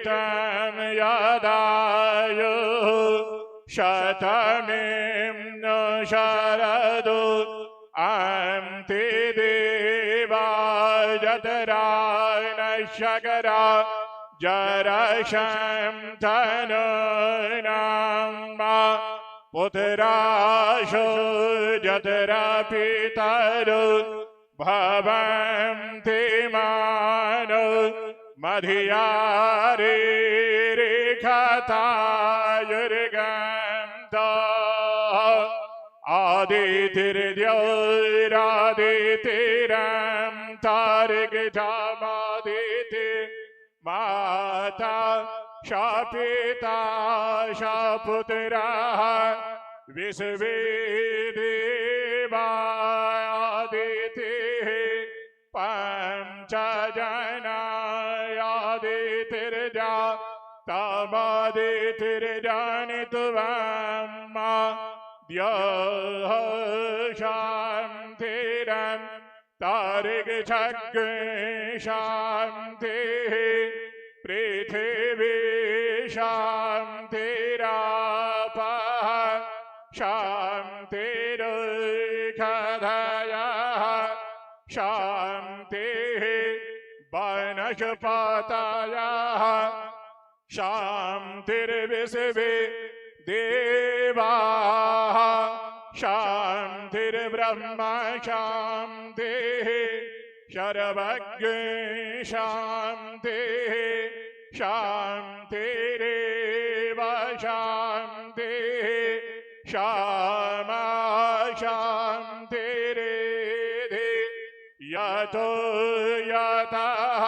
तं यदायु शतमिं शरदो अन्ते देवा जतरा शकरा जरशं तनूनां पुत्राशो जतरा पितरो भवन्ति मानो मधियारे रेखतायुर्गन्तो आदितिर्द्योरादितिरं तार्गजामादिति माता शापिता शापुत्रः विश्वे देवादितिः पंचजनायादितिर्जा तमादितिर्जानित्वं द्योः शान्तिरं तार्गछग्गे शान्तिः पृथिवी शान्तिरापः शान्तिरुषधयः शान्तिः वनस्पतयः शान्तिर्विश्वे देवाः शान्तिर्ब्रह्म शान्तिः सर्वज्ञ शान्तिः शान्तिरेव शान्तिः श्यामा शान्तिरेधि यतो यतः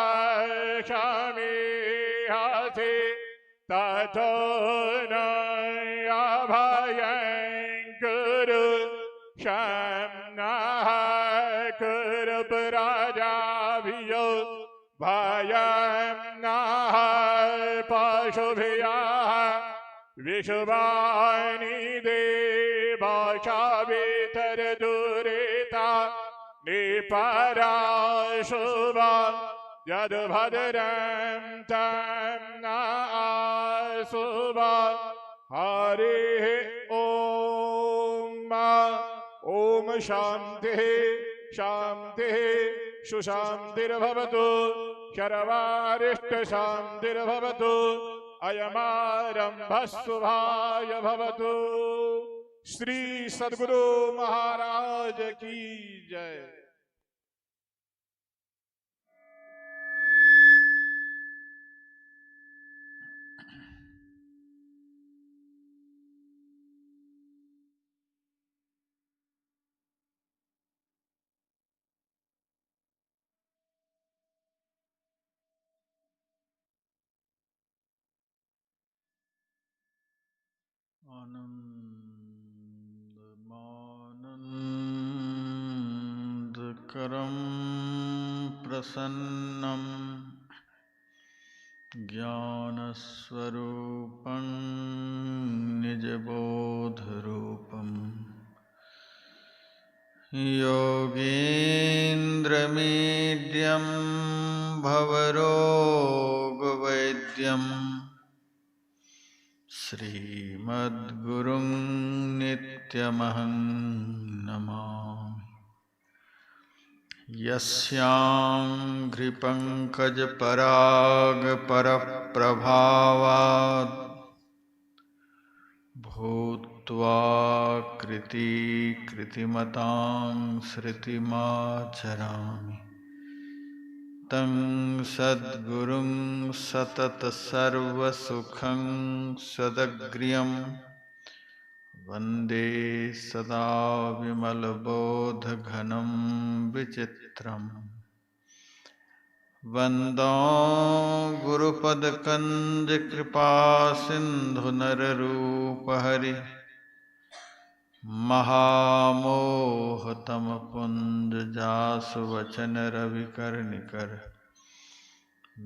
शमीहसि ततो न अभयं कुरु शम्नः कुरु प्रजाभियो भयं नः पशुभ्यः विश्वानि देवाशावितरदुरिता निपराशुभा यद्भद्रं तं न शुभा हरिः ॐ शान्तिः शान्तिः सुशान्तिर्भवतु सर्वारिष्टशान्तिर्भवतु अयमारंभः शुभाय भवतु। श्री सद्गुरु महाराज की जय। आनन्दमानन्दकरं प्रसन्नं ज्ञानस्वरूपं निजबोधरूपं योगीन्द्रमीड्यं भवरोगवैद्यं श्रीमद्गुरुं नित्यमहं नमामि। यस्याङ्घ्रिपङ्कजपरागपरप्रभावात् भूत्वा कृतिमतां श्रुतिमाचरामि तं सद्गुरुं सततसर्वसुखं सदग्र्यं वन्दे सदा विमलबोधघनं विचित्रम्। वन्दो गुरुपदकञ्जकृपासिन्धुनररूपहरि महामोहतमपुञ्जजासुवचनरविकर्णिकर।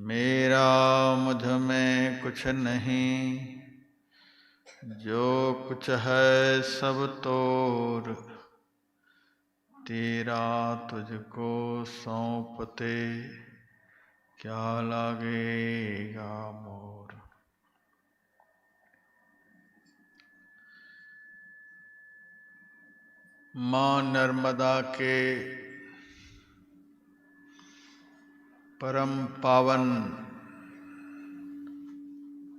मेरा मुझ में कुछ नहीं, जो कुछ है सब तोर, तेरा तुझको सौंपते क्या लागेगा मोर। मां नर्मदा के परम पावन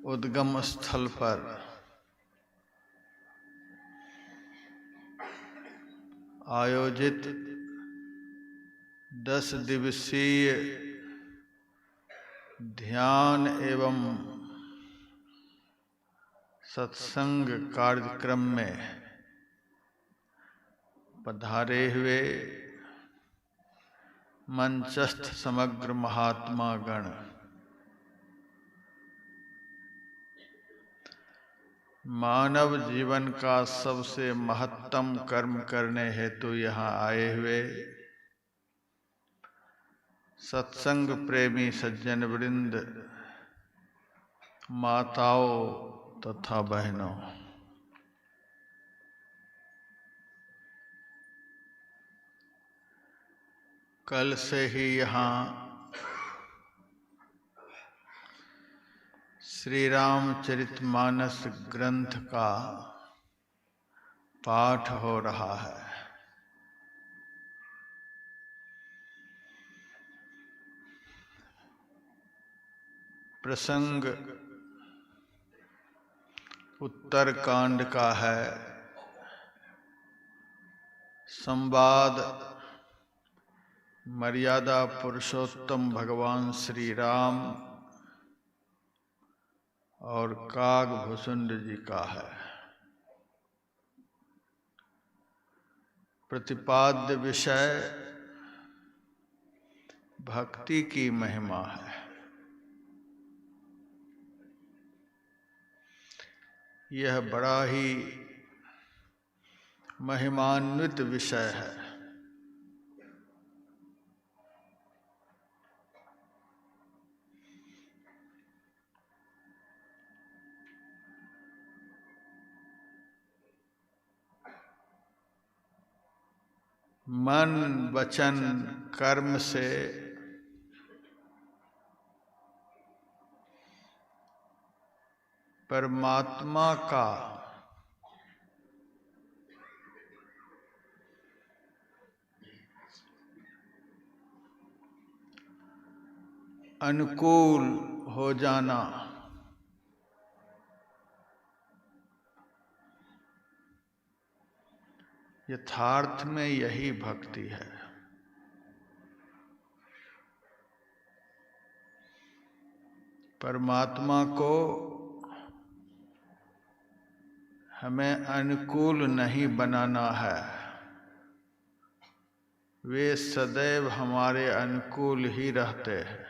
उद्गम स्थल पर आयोजित 10 दिवसीय ध्यान एवं सत्संग कार्यक्रम में पधारे हुए मंचस्थ समग्र महात्मा गण, मानव जीवन का सबसे महत्तम कर्म करने हेतु यहाँ आए हुए सत्संग प्रेमी सज्जन वृंद, माताओं तथा बहनों, कल से ही यहाँ श्री रामचरितमानस ग्रंथ का पाठ हो रहा है। प्रसंग उत्तर कांड का है। संवाद मर्यादा पुरुषोत्तम भगवान श्री राम और कागभुसुंड जी का है। प्रतिपाद्य विषय भक्ति की महिमा है। यह बड़ा ही महिमान्वित विषय है। मन वचन कर्म से परमात्मा का अनुकूल हो जाना यथार्थ में यही भक्ति है। परमात्मा को हमें अनुकूल नहीं बनाना है, वे सदैव हमारे अनुकूल ही रहते हैं।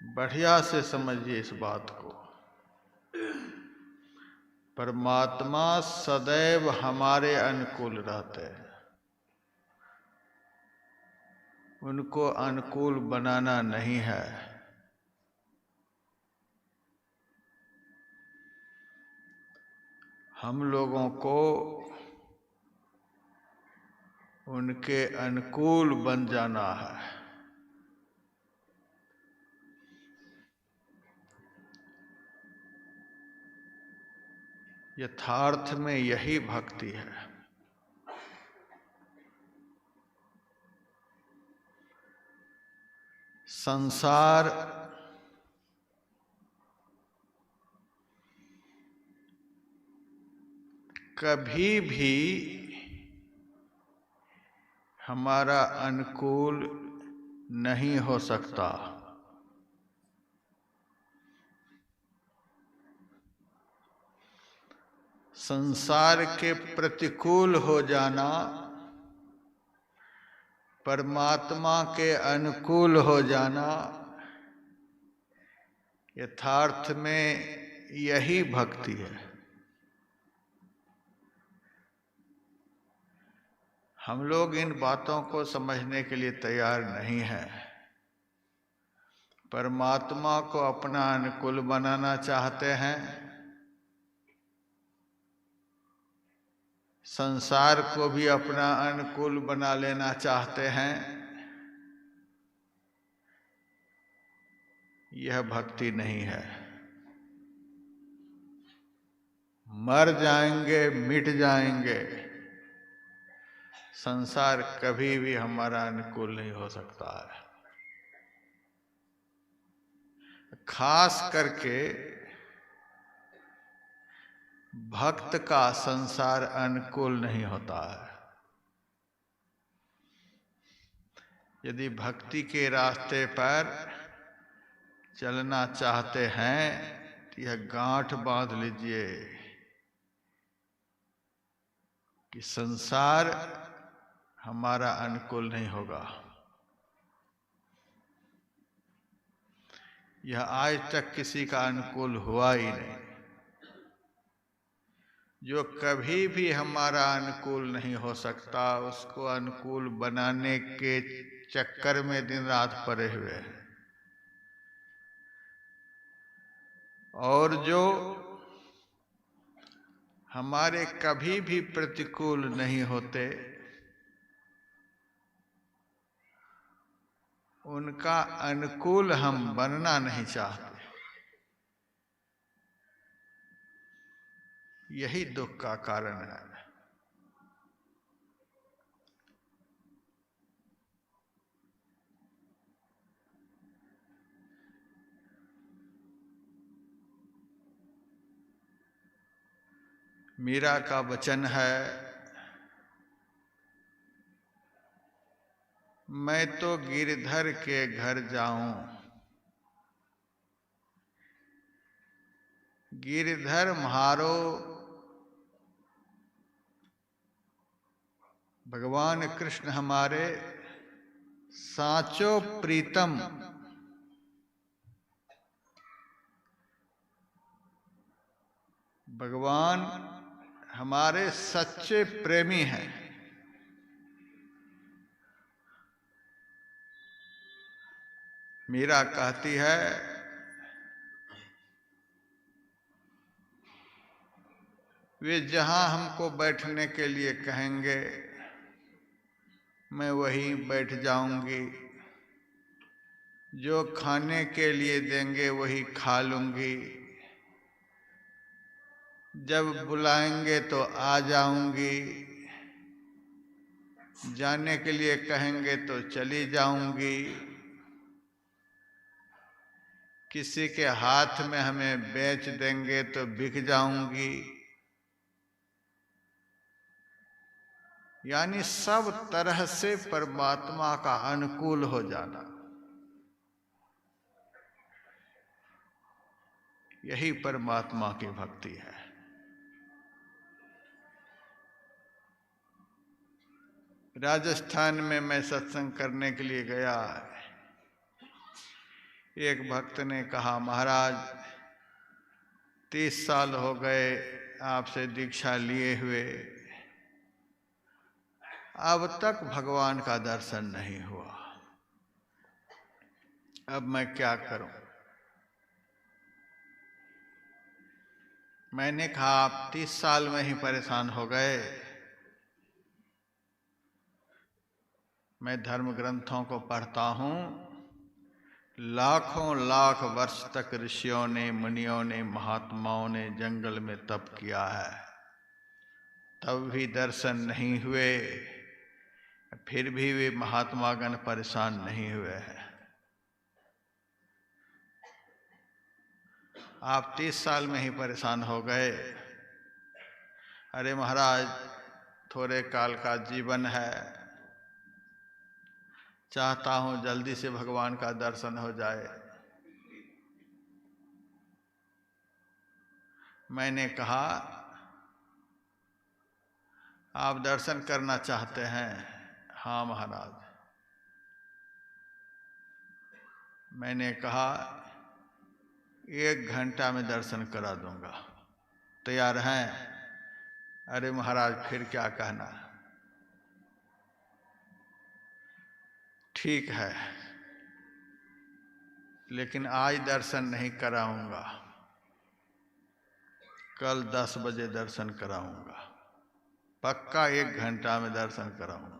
बढ़िया से समझिए इस बात को। परमात्मा सदैव हमारे अनुकूल रहते हैं, उनको अनुकूल बनाना नहीं है। हम लोगों को उनके अनुकूल बन जाना है। यथार्थ में यही भक्ति है। संसार कभी भी हमारा अनुकूल नहीं हो सकता। संसार के प्रतिकूल हो जाना परमात्मा के अनुकूल हो जाना यथार्थ में यही भक्ति है। हम लोग इन बातों को समझने के लिए तैयार नहीं हैं। परमात्मा को अपना अनुकूल बनाना चाहते हैं, संसार को भी अपना अनुकूल बना लेना चाहते हैं। यह भक्ति नहीं है। मर जाएंगे, मिट जाएंगे, संसार कभी भी हमारा अनुकूल नहीं हो सकता है। खास करके भक्त का संसार अनुकूल नहीं होता है। यदि भक्ति के रास्ते पर चलना चाहते हैं तो यह गांठ बांध लीजिए कि संसार हमारा अनुकूल नहीं होगा। यह आज तक किसी का अनुकूल हुआ ही नहीं। जो कभी भी हमारा अनुकूल नहीं हो सकता, उसको अनुकूल बनाने के चक्कर में दिन रात पड़े हुए हैं। और जो हमारे कभी भी प्रतिकूल नहीं होते, उनका अनुकूल हम बनना नहीं चाहते। यही दुख का कारण है। मीरा का वचन है, मैं तो गिरधर के घर जाऊं। गिरधर म्हारो भगवान कृष्ण हमारे साचो प्रीतम। भगवान हमारे सच्चे प्रेमी हैं। मीरा कहती है, वे जहां हमको बैठने के लिए कहेंगे मैं वहीं बैठ जाऊंगी। जो खाने के लिए देंगे वही खा लूंगी। जब बुलाएंगे तो आ जाऊंगी। जाने के लिए कहेंगे तो चली जाऊंगी। किसी के हाथ में हमें बेच देंगे तो बिक जाऊंगी। यानी सब तरह से परमात्मा का अनुकूल हो जाना, यही परमात्मा की भक्ति है। राजस्थान में मैं सत्संग करने के लिए गया। एक भक्त ने कहा, महाराज 30 साल हो गए आपसे दीक्षा लिए हुए, अब तक भगवान का दर्शन नहीं हुआ, अब मैं क्या करूं? मैंने कहा, आप 30 साल में ही परेशान हो गए। मैं धर्म ग्रंथों को पढ़ता हूं, लाखों लाख वर्ष तक ऋषियों ने, मुनियों ने, महात्माओं ने जंगल में तप किया है, तब भी दर्शन नहीं हुए। फिर भी वे महात्मागण परेशान नहीं हुए हैं। आप 30 साल में ही परेशान हो गए। अरे महाराज, थोड़े काल का जीवन है, चाहता हूं जल्दी से भगवान का दर्शन हो जाए। मैंने कहा, आप दर्शन करना चाहते हैं? हाँ महाराज। मैंने कहा, 1 घंटा में दर्शन करा दूंगा, तैयार हैं? अरे महाराज, फिर क्या कहना। ठीक है, लेकिन आज दर्शन नहीं कराऊंगा, कल 10 बजे दर्शन कराऊंगा, पक्का 1 घंटा में दर्शन कराऊंगा।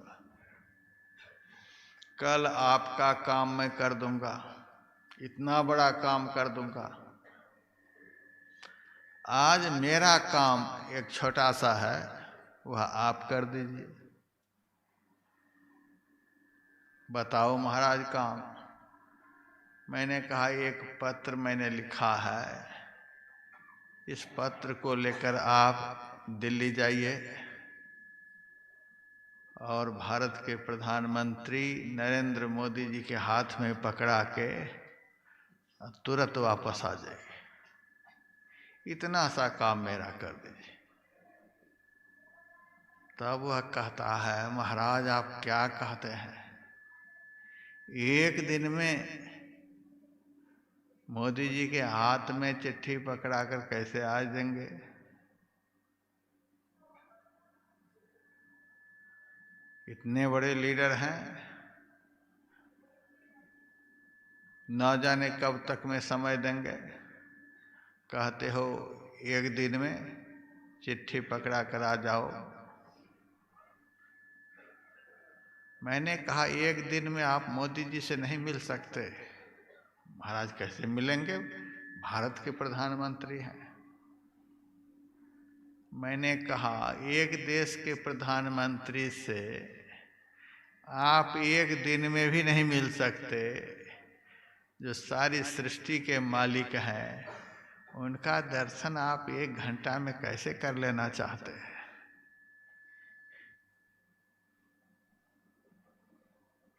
कल आपका काम मैं कर दूंगा, इतना बड़ा काम कर दूंगा। आज मेरा काम एक छोटा सा है, वह आप कर दीजिए। बताओ महाराज काम। मैंने कहा एक पत्र मैंने लिखा है, इस पत्र को लेकर आप दिल्ली जाइए और भारत के प्रधानमंत्री नरेंद्र मोदी जी के हाथ में पकड़ा के तुरंत वापस आ जाइए। इतना सा काम मेरा कर दीजिए। तब वह कहता है, महाराज आप क्या कहते हैं, एक दिन में मोदी जी के हाथ में चिट्ठी पकड़ाकर कैसे आ देंगे? इतने बड़े लीडर हैं, न जाने कब तक में समय देंगे। कहते हो एक दिन में चिट्ठी पकड़ा कर आ जाओ। मैंने कहा एक दिन में आप मोदी जी से नहीं मिल सकते। महाराज कैसे मिलेंगे, भारत के प्रधानमंत्री हैं। मैंने कहा एक देश के प्रधानमंत्री से आप एक दिन में भी नहीं मिल सकते, जो सारी सृष्टि के मालिक हैं, उनका दर्शन आप एक घंटा में कैसे कर लेना चाहते हैं?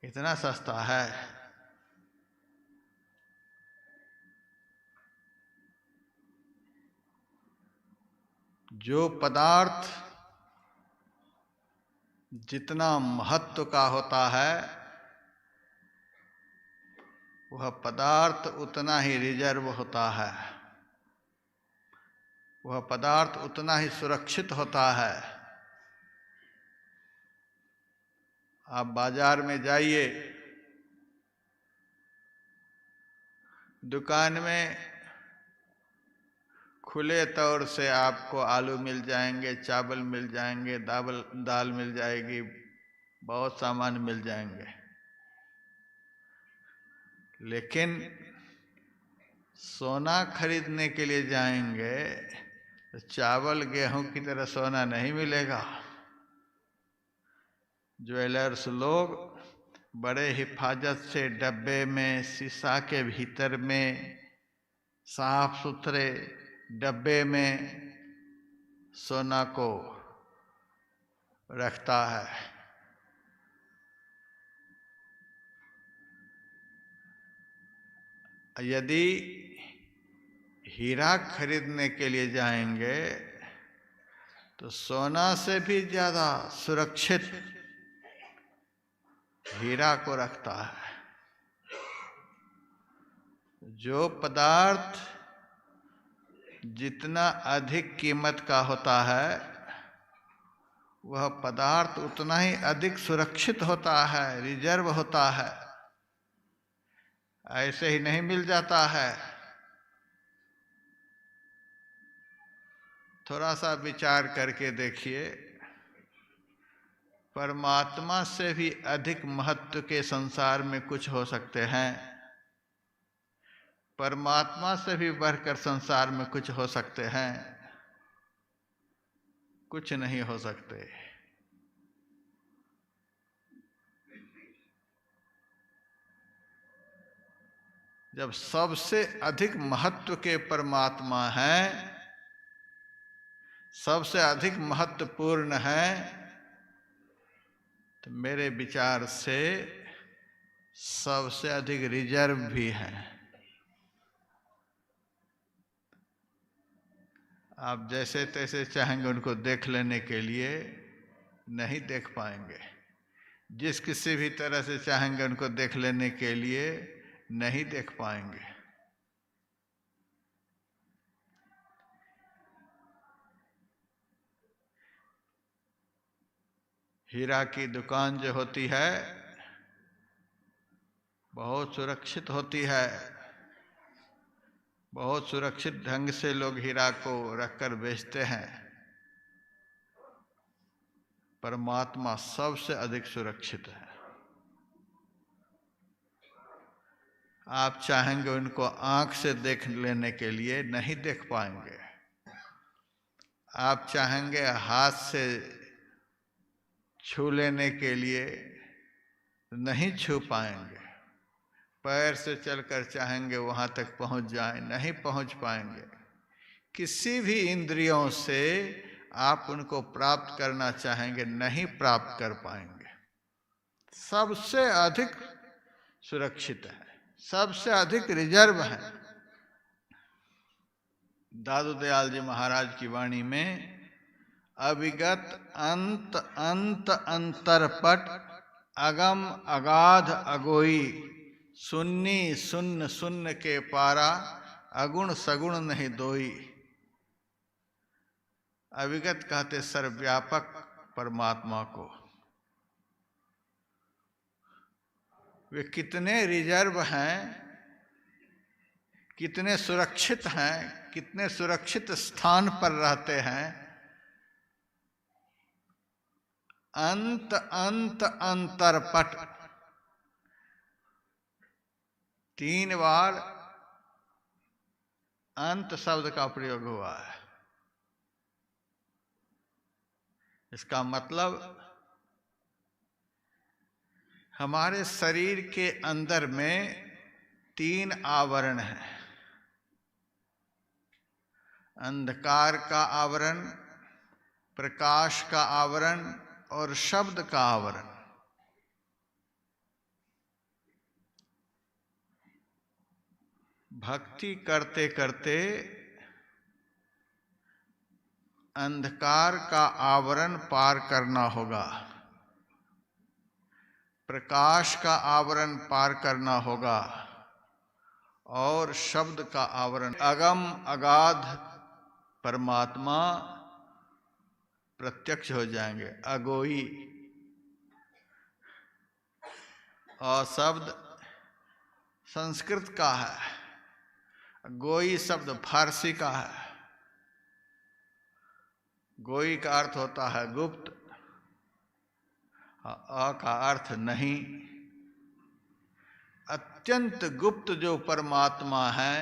इतना सस्ता है? जो पदार्थ जितना महत्व का होता है, वह पदार्थ उतना ही रिजर्व होता है, वह पदार्थ उतना ही सुरक्षित होता है। आप बाजार में जाइए, दुकान में खुले तौर से आपको आलू मिल जाएंगे, चावल मिल जाएंगे, दाल मिल जाएगी, बहुत सामान मिल जाएंगे। लेकिन सोना खरीदने के लिए जाएंगे तो चावल गेहूं की तरह सोना नहीं मिलेगा। ज्वेलर्स लोग बड़े हिफाजत से डब्बे में, शीशा के भीतर में, साफ सुथरे डब्बे में सोना को रखता है। यदि हीरा खरीदने के लिए जाएंगे तो सोना से भी ज्यादा सुरक्षित हीरा को रखता है। जो पदार्थ जितना अधिक कीमत का होता है, वह पदार्थ उतना ही अधिक सुरक्षित होता है, रिजर्व होता है। ऐसे ही नहीं मिल जाता है। थोड़ा सा विचार करके देखिए, परमात्मा से भी अधिक महत्व के संसार में कुछ हो सकते हैं? परमात्मा से भी बढ़कर संसार में कुछ हो सकते हैं? कुछ नहीं हो सकते। जब सबसे अधिक महत्व के परमात्मा हैं, सबसे अधिक महत्वपूर्ण है, तो मेरे विचार से सबसे अधिक रिजर्व भी है। आप जैसे तैसे चाहेंगे उनको देख लेने के लिए नहीं देख पाएंगे। जिस किसी भी तरह से चाहेंगे उनको देख लेने के लिए नहीं देख पाएंगे। हीरा की दुकान जो होती है बहुत सुरक्षित होती है। बहुत सुरक्षित ढंग से लोग हीरा को रखकर बेचते हैं। परमात्मा सबसे अधिक सुरक्षित है। आप चाहेंगे उनको आंख से देख लेने के लिए नहीं देख पाएंगे। आप चाहेंगे हाथ से छू लेने के लिए नहीं छू पाएंगे, पैर से चलकर चाहेंगे वहां तक पहुंच जाएं, नहीं पहुंच पाएंगे। किसी भी इंद्रियों से आप उनको प्राप्त करना चाहेंगे, नहीं प्राप्त कर पाएंगे। सबसे अधिक सुरक्षित है, सबसे अधिक रिजर्व है। दादू दयाल जी महाराज की वाणी में अविगत अंत अंत अंतरपट अगम अगाध अगोई, सुन्नी सुन्न सुन्न के पारा अगुण सगुण नहीं दोई। अविगत कहते सर्वव्यापक परमात्मा को। वे कितने रिजर्व हैं, कितने सुरक्षित हैं, कितने सुरक्षित स्थान पर रहते हैं। अंत अंत अंतरपट, 3 बार अंत शब्द का प्रयोग हुआ है। इसका मतलब हमारे शरीर के अंदर में 3 आवरण हैं। अंधकार का आवरण, प्रकाश का आवरण और शब्द का आवरण। भक्ति करते करते अंधकार का आवरण पार करना होगा, प्रकाश का आवरण पार करना होगा और शब्द का आवरण। अगम अगाध परमात्मा प्रत्यक्ष हो जाएंगे। अगोई और शब्द संस्कृत का है, गोई शब्द फारसी का है। गोई का अर्थ होता है गुप्त, अ का अर्थ नहीं। अत्यंत गुप्त जो परमात्मा है,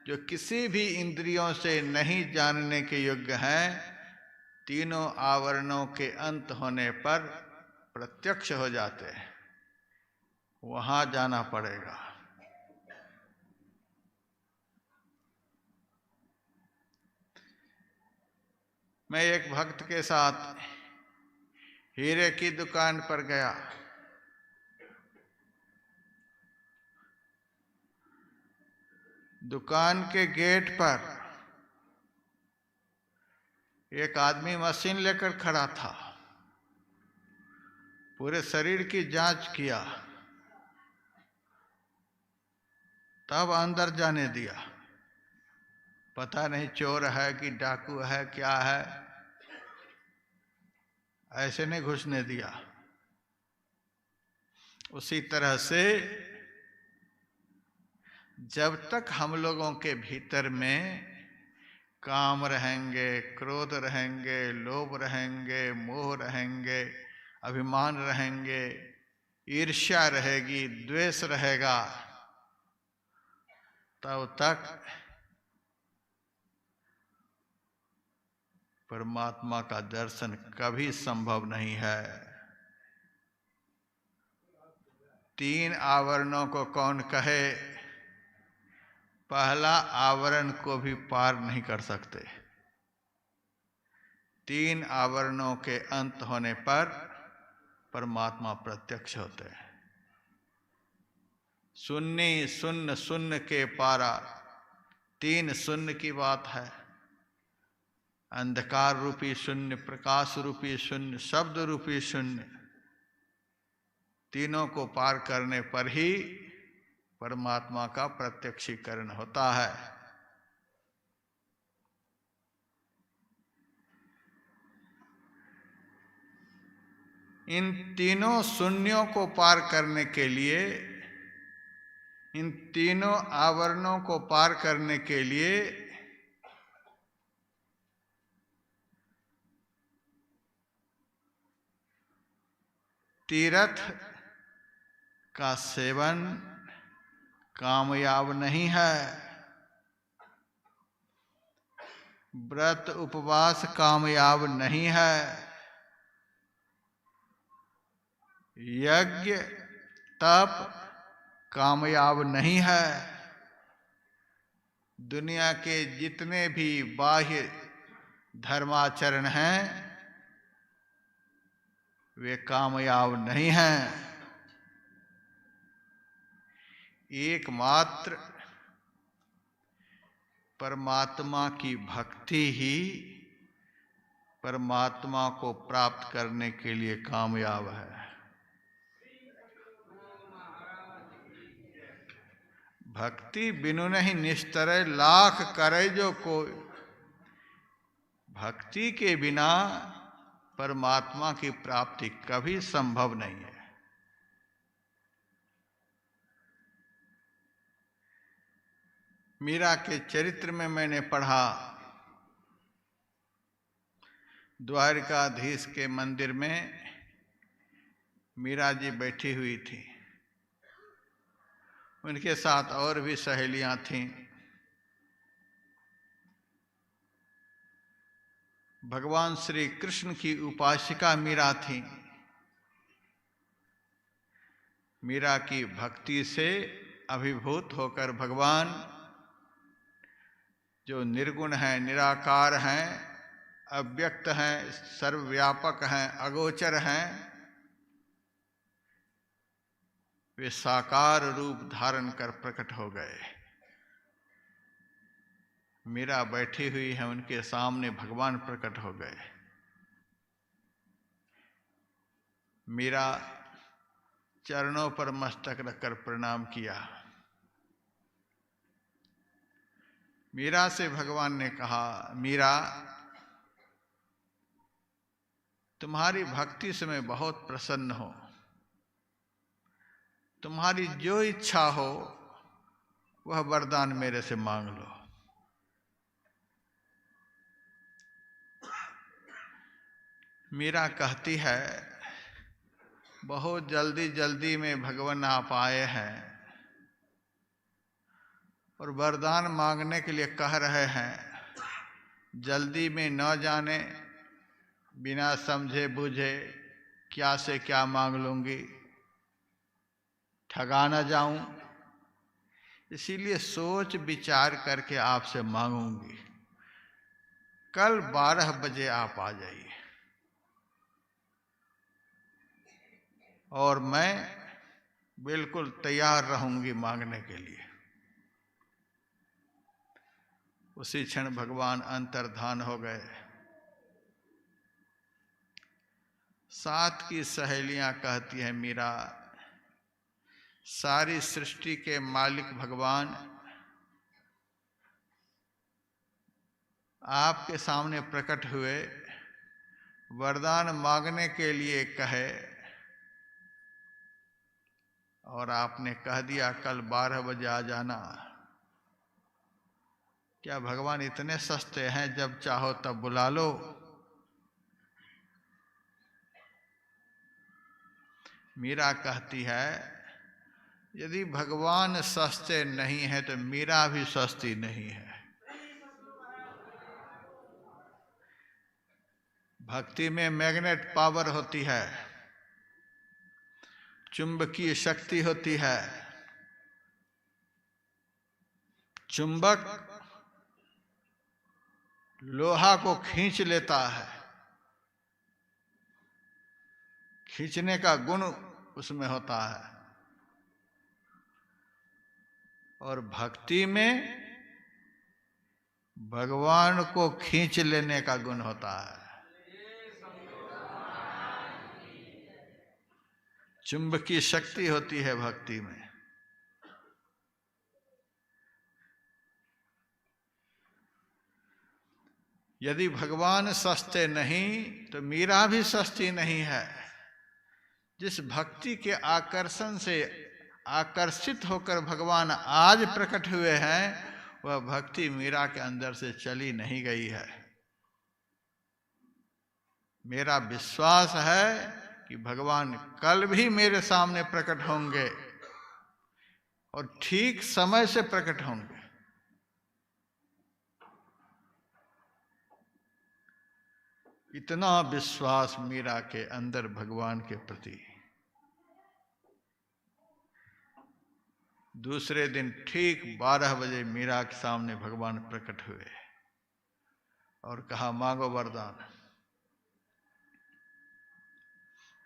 जो किसी भी इंद्रियों से नहीं जानने के योग्य हैं, तीनों आवरणों के अंत होने पर प्रत्यक्ष हो जाते हैं। वहां जाना पड़ेगा। मैं एक भक्त के साथ हीरे की दुकान पर गया। दुकान के गेट पर एक आदमी मशीन लेकर खड़ा था। पूरे शरीर की जांच किया, तब अंदर जाने दिया। पता नहीं चोर है कि डाकू है, क्या है, ऐसे नहीं घुसने दिया। उसी तरह से जब तक हम लोगों के भीतर में काम रहेंगे, क्रोध रहेंगे, लोभ रहेंगे, मोह रहेंगे, अभिमान रहेंगे, ईर्ष्या रहेगी, द्वेष रहेगा, तब तक परमात्मा का दर्शन कभी संभव नहीं है। 3 आवरणों को कौन कहे, पहला आवरण को भी पार नहीं कर सकते। 3 आवरणों के अंत होने पर परमात्मा प्रत्यक्ष होते हैं। सुन्नी सुन्न सुन्न के पारा, 3 शून्य की बात है। अंधकार रूपी शून्य, प्रकाश रूपी शून्य, शब्द रूपी शून्य, तीनों को पार करने पर ही परमात्मा का प्रत्यक्षीकरण होता है। इन तीनों शून्यों को पार करने के लिए, इन तीनों आवरणों को पार करने के लिए तीर्थ का सेवन कामयाब नहीं है। व्रत उपवास कामयाब नहीं है, यज्ञ तप कामयाब नहीं है। दुनिया के जितने भी बाह्य धर्माचरण हैं वे कामयाब नहीं हैं। एकमात्र परमात्मा की भक्ति ही परमात्मा को प्राप्त करने के लिए कामयाब है। भक्ति बिनु नहीं निस्तरै लाख करे जो कोई। भक्ति के बिना परमात्मा की प्राप्ति कभी संभव नहीं है। मीरा के चरित्र में मैंने पढ़ा, द्वारिकाधीश के मंदिर में मीरा जी बैठी हुई थी, उनके साथ और भी सहेलियां थीं। भगवान श्री कृष्ण की उपासिका मीरा थी। मीरा की भक्ति से अभिभूत होकर भगवान जो निर्गुण हैं, निराकार हैं, अव्यक्त हैं, सर्वव्यापक हैं, अगोचर हैं, वे साकार रूप धारण कर प्रकट हो गए। मीरा बैठी हुई है, उनके सामने भगवान प्रकट हो गए। मीरा चरणों पर मस्तक रखकर प्रणाम किया। मीरा से भगवान ने कहा, मीरा तुम्हारी भक्ति से मैं बहुत प्रसन्न हूं, तुम्हारी जो इच्छा हो वह वरदान मेरे से मांग लो। मीरा कहती है, बहुत जल्दी जल्दी में भगवान आप आए हैं और वरदान मांगने के लिए कह रहे हैं। जल्दी में न जाने, बिना समझे बूझे क्या से क्या मांग लूंगी, ठगा न जाऊं, इसीलिए सोच विचार करके आपसे मांगूंगी। कल 12 बजे आप आ जाइए और मैं बिल्कुल तैयार रहूंगी मांगने के लिए। उसी क्षण भगवान अंतर्धान हो गए। साथ की सहेलियां कहती हैं, मीरा सारी सृष्टि के मालिक भगवान आपके सामने प्रकट हुए, वरदान मांगने के लिए कहे और आपने कह दिया कल 12 बजे आ जाना। क्या भगवान इतने सस्ते हैं, जब चाहो तब बुला लो? मीरा कहती है, यदि भगवान सस्ते नहीं है तो मीरा भी सस्ती नहीं है। भक्ति में मैग्नेट पावर होती है, चुंबकीय शक्ति होती है। चुंबक लोहा को खींच लेता है, खींचने का गुण उसमें होता है, और भक्ति में भगवान को खींच लेने का गुण होता है। चुंबकीय शक्ति होती है भक्ति में। यदि भगवान सस्ते नहीं तो मीरा भी सस्ती नहीं है। जिस भक्ति के आकर्षण से आकर्षित होकर भगवान आज प्रकट हुए हैं, वह भक्ति मीरा के अंदर से चली नहीं गई है। मेरा विश्वास है कि भगवान कल भी मेरे सामने प्रकट होंगे और ठीक समय से प्रकट होंगे। इतना विश्वास मीरा के अंदर भगवान के प्रति। दूसरे दिन ठीक 12 बजे मीरा के सामने भगवान प्रकट हुए और कहा मांगो वरदान।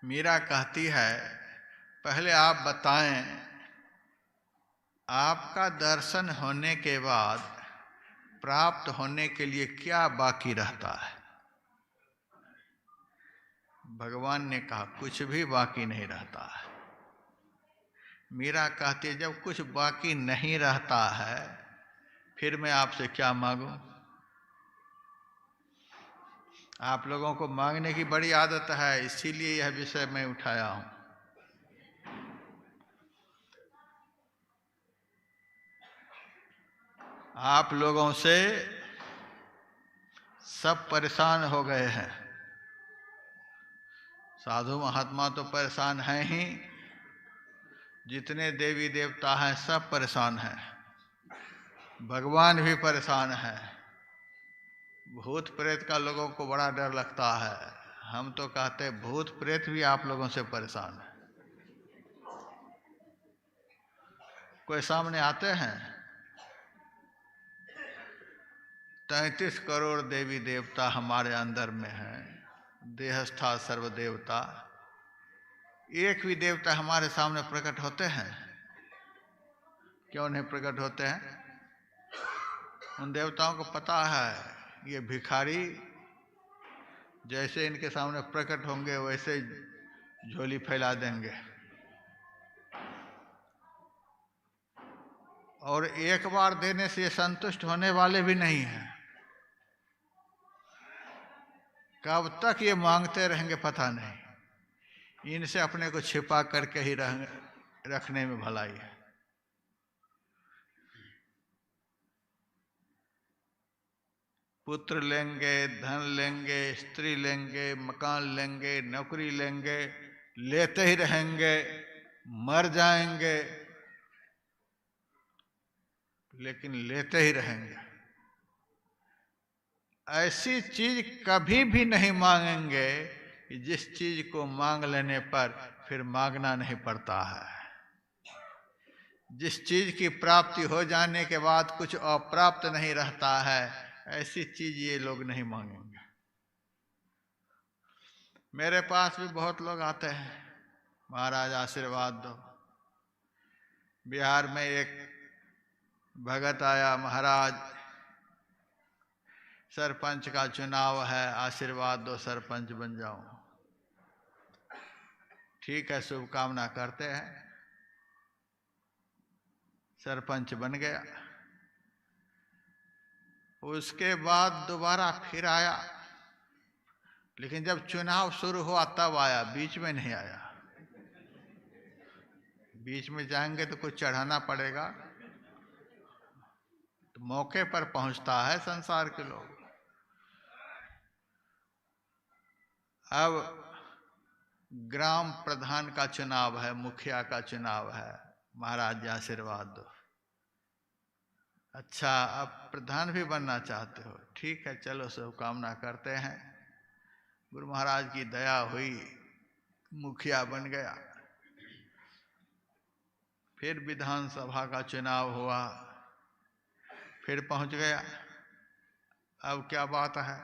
मीरा कहती है पहले आप बताएं, आपका दर्शन होने के बाद प्राप्त होने के लिए क्या बाकी रहता है? भगवान ने कहा कुछ भी बाकी नहीं रहता है। मीरा कहती है जब कुछ बाकी नहीं रहता है फिर मैं आपसे क्या मांगूं? आप लोगों को मांगने की बड़ी आदत है, इसीलिए यह विषय मैं उठाया हूं। आप लोगों से सब परेशान हो गए हैं। साधु महात्मा तो परेशान हैं ही, जितने देवी देवता हैं सब परेशान हैं, भगवान भी परेशान है। भूत प्रेत का लोगों को बड़ा डर लगता है। हम तो कहते हैं भूत प्रेत भी आप लोगों से परेशान है। कोई सामने आते हैं? 33 करोड़ देवी देवता हमारे अंदर में हैं, देहस्था सर्वदेवता। एक भी देवता हमारे सामने प्रकट होते हैं? क्यों नहीं प्रकट होते हैं? उन देवताओं को पता है ये भिखारी जैसे इनके सामने प्रकट होंगे वैसे झोली फैला देंगे, और एक बार देने से संतुष्ट होने वाले भी नहीं हैं। कब तक ये मांगते रहेंगे पता नहीं। इनसे अपने को छिपा करके ही रखने में भलाई है। पुत्र लेंगे, धन लेंगे, स्त्री लेंगे, मकान लेंगे, नौकरी लेंगे, लेते ही रहेंगे, मर जाएंगे लेकिन लेते ही रहेंगे। ऐसी चीज कभी भी नहीं मांगेंगे कि जिस चीज को मांग लेने पर फिर मांगना नहीं पड़ता है। जिस चीज की प्राप्ति हो जाने के बाद कुछ अप्राप्त नहीं रहता है, ऐसी चीज ये लोग नहीं मांगेंगे। मेरे पास भी बहुत लोग आते हैं, महाराज आशीर्वाद दो। बिहार में एक भगत आया, महाराज सरपंच का चुनाव है, आशीर्वाद दो सरपंच बन जाऊं। ठीक है, शुभकामना करते हैं। सरपंच बन गया। उसके बाद दोबारा फिर आया, लेकिन जब चुनाव शुरू हुआ तब आया, बीच में नहीं आया। बीच में जाएंगे तो कुछ चढ़ाना पड़ेगा, तो मौके पर पहुंचता है संसार के लोग। अब ग्राम प्रधान का चुनाव है, मुखिया का चुनाव है, महाराज जी आशीर्वाद दो। अच्छा, अब प्रधान भी बनना चाहते हो? ठीक है, चलो शुभकामना करते हैं। गुरु महाराज की दया हुई, मुखिया बन गया। फिर विधानसभा का चुनाव हुआ, फिर पहुंच गया। अब क्या बात है?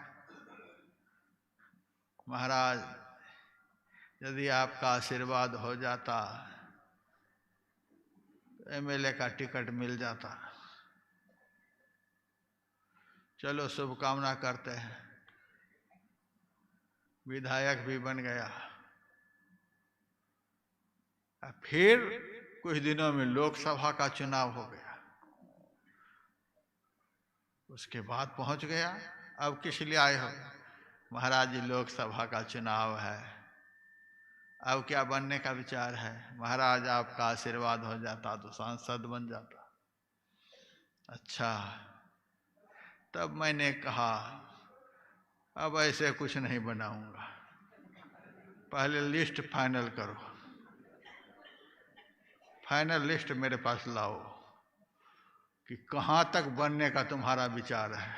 महाराज यदि आपका आशीर्वाद हो जाता तो एमएलए का टिकट मिल जाता। चलो शुभकामना करते हैं। विधायक भी बन गया। फिर कुछ दिनों में लोकसभा का चुनाव हो गया। उसके बाद पहुंच गया। अब किस लिए आए हो? महाराज जी लोकसभा का चुनाव है, अब क्या बनने का विचार है? महाराज आपका आशीर्वाद हो जाता तो सांसद बन जाता। अच्छा, तब मैंने कहा अब ऐसे कुछ नहीं बनाऊंगा, पहले लिस्ट फाइनल करो। फाइनल लिस्ट मेरे पास लाओ कि कहां तक बनने का तुम्हारा विचार है।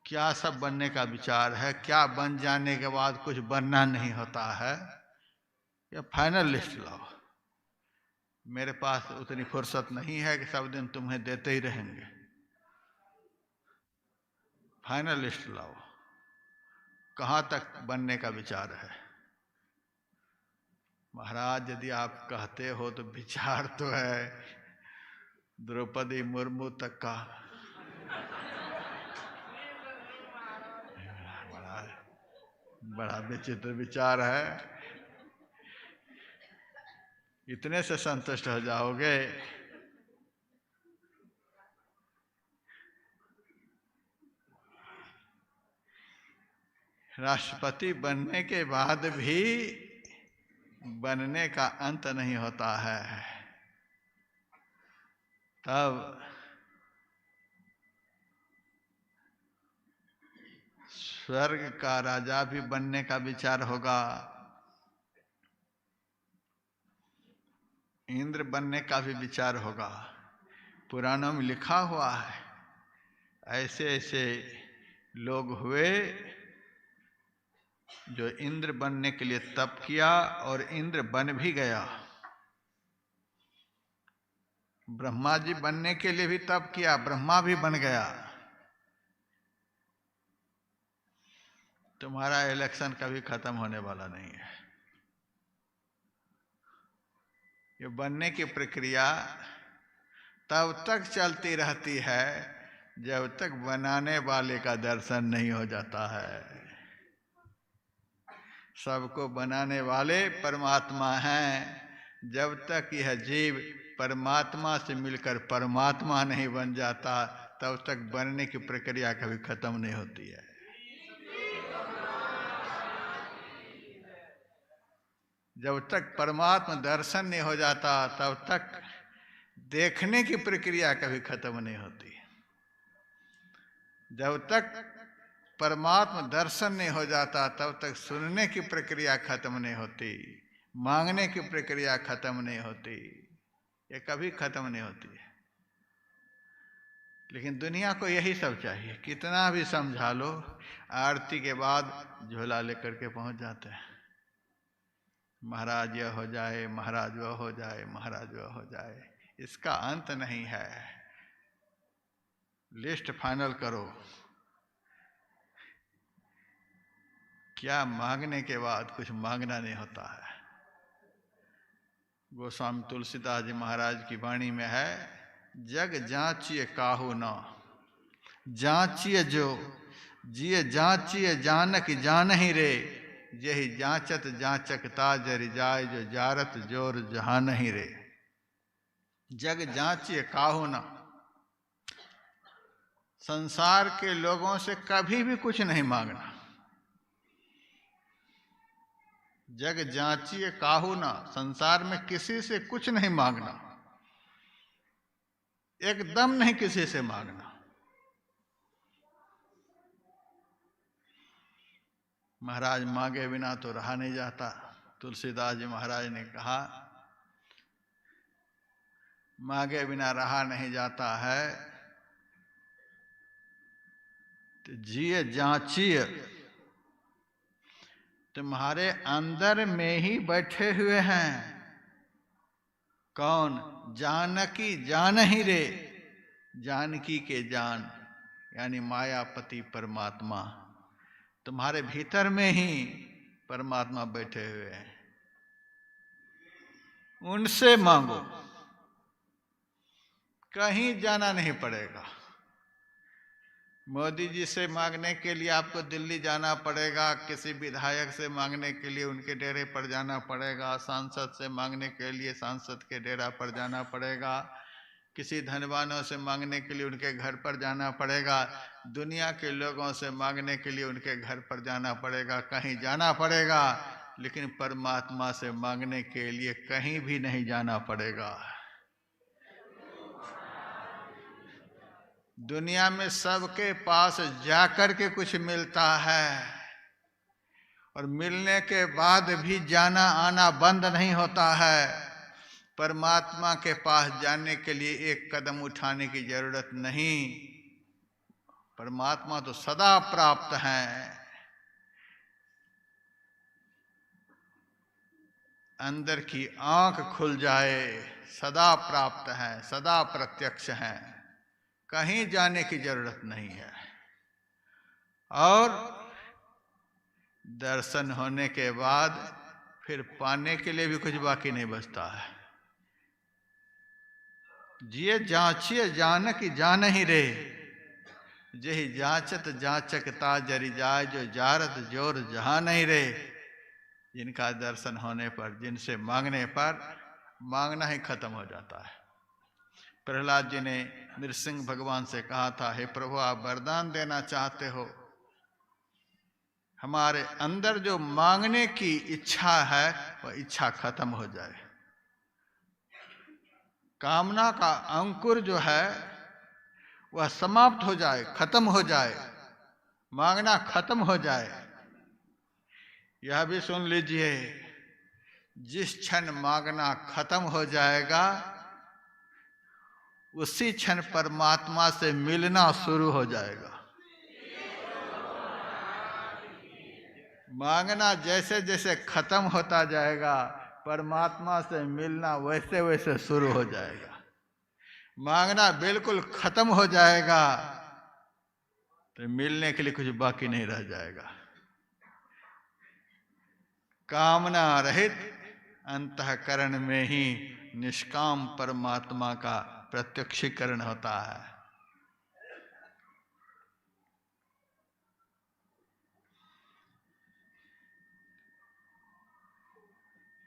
क्या सब बनने का विचार है, क्या बन जाने के बाद कुछ बनना नहीं होता है, या फाइनल लिस्ट लाओ। मेरे पास उतनी फुर्सत नहीं है कि सब दिन तुम्हें देते ही रहेंगे। फाइनल लिस्ट लाओ, कहां तक बनने का विचार है। महाराज यदि आप कहते हो तो विचार तो है द्रौपदी मुर्मू तक का। बड़ा विचित्र विचार है। इतने से संतुष्ट हो जाओगे? राष्ट्रपति बनने के बाद भी बनने का अंत नहीं होता है। तब स्वर्ग का राजा भी बनने का विचार होगा, इंद्र बनने का भी विचार होगा। पुराणों में लिखा हुआ है ऐसे ऐसे लोग हुए जो इंद्र बनने के लिए तप किया और इंद्र बन भी गया। ब्रह्मा जी बनने के लिए भी तप किया, ब्रह्मा भी बन गया। तुम्हारा इलेक्शन कभी खत्म होने वाला नहीं है। ये बनने की प्रक्रिया तब तक चलती रहती है जब तक बनाने वाले का दर्शन नहीं हो जाता है। सबको बनाने वाले परमात्मा हैं। जब तक यह जीव परमात्मा से मिलकर परमात्मा नहीं बन जाता तब तक बनने की प्रक्रिया कभी खत्म नहीं होती है। जब तक परमात्मा दर्शन नहीं हो जाता तब तक देखने की प्रक्रिया कभी खत्म नहीं होती। जब तक परमात्मा दर्शन नहीं हो जाता तब तक सुनने की प्रक्रिया खत्म नहीं होती, मांगने की प्रक्रिया खत्म नहीं होती। ये कभी खत्म नहीं होती है। लेकिन दुनिया को यही सब चाहिए। कितना भी समझा लो, आरती के बाद झोला लेकर के पहुंच जाते हैं। महाराज यह हो जाए, महाराज वह हो जाए, महाराज वह हो जाए। इसका अंत नहीं है। लिस्ट फाइनल करो। क्या मांगने के बाद कुछ मांगना नहीं होता है। गोस्वामी तुलसीदास जी महाराज की वाणी में है, जग जांचिए काहू न, जांचिए जो जिये जांचिए जानक जानहि रे, यही जांचत जांचकता जरि जाय, जो जारत जोर जहानहि रे। जग जांचिए काहू न। संसार के लोगों से कभी भी कुछ नहीं मांगना। जग जांचिए काहू ना, संसार में किसी से कुछ नहीं मांगना, एकदम नहीं किसी से मांगना। महाराज मांगे बिना तो रहा नहीं जाता। तुलसीदास जी महाराज ने कहा मांगे बिना रहा नहीं जाता है, तो जिए जांचिए। तुम्हारे अंदर में ही बैठे हुए हैं। कौन? जानकी जानहि रे, जानकी के जान यानी मायापति परमात्मा। तुम्हारे भीतर में ही परमात्मा बैठे हुए हैं। उनसे मांगो, कहीं जाना नहीं पड़ेगा। मोदी जी से मांगने के लिए आपको दिल्ली जाना पड़ेगा, किसी विधायक से मांगने के लिए उनके डेरे पर जाना पड़ेगा, सांसद से मांगने के लिए सांसद के डेरा पर जाना पड़ेगा, किसी धनवानों से मांगने के लिए उनके घर पर जाना पड़ेगा, दुनिया के लोगों से मांगने के लिए उनके घर पर जाना पड़ेगा, कहीं जाना पड़ेगा। लेकिन परमात्मा से मांगने के लिए कहीं भी नहीं जाना पड़ेगा। दुनिया में सबके पास जाकर के कुछ मिलता है और मिलने के बाद भी जाना आना बंद नहीं होता है। परमात्मा के पास जाने के लिए एक कदम उठाने की जरूरत नहीं। परमात्मा तो सदा प्राप्त हैं, अंदर की आंख खुल जाए, सदा प्राप्त हैं, सदा प्रत्यक्ष हैं, कहीं जाने की जरूरत नहीं है। और दर्शन होने के बाद फिर पाने के लिए भी कुछ बाकी नहीं बचता है। जिये जांचिए जान की जान ही रे, जही जांचत जांचकता जरी जाय, जो जारत जोर जहां नहीं रे। जिनका दर्शन होने पर, जिनसे मांगने पर मांगना ही खत्म हो जाता है। प्रहलाद जी ने नृसिंह भगवान से कहा था, हे प्रभु आप वरदान देना चाहते हो, हमारे अंदर जो मांगने की इच्छा है वह इच्छा खत्म हो जाए, कामना का अंकुर जो है वह समाप्त हो जाए, खत्म हो जाए, मांगना खत्म हो जाए। यह भी सुन लीजिए, जिस क्षण मांगना खत्म हो जाएगा उसी क्षण परमात्मा से मिलना शुरू हो जाएगा। मांगना जैसे जैसे खत्म होता जाएगा, परमात्मा से मिलना वैसे वैसे शुरू हो जाएगा। मांगना बिल्कुल खत्म हो जाएगा तो मिलने के लिए कुछ बाकी नहीं रह जाएगा। कामना रहित अंतःकरण में ही निष्काम परमात्मा का प्रत्यक्षीकरण होता है।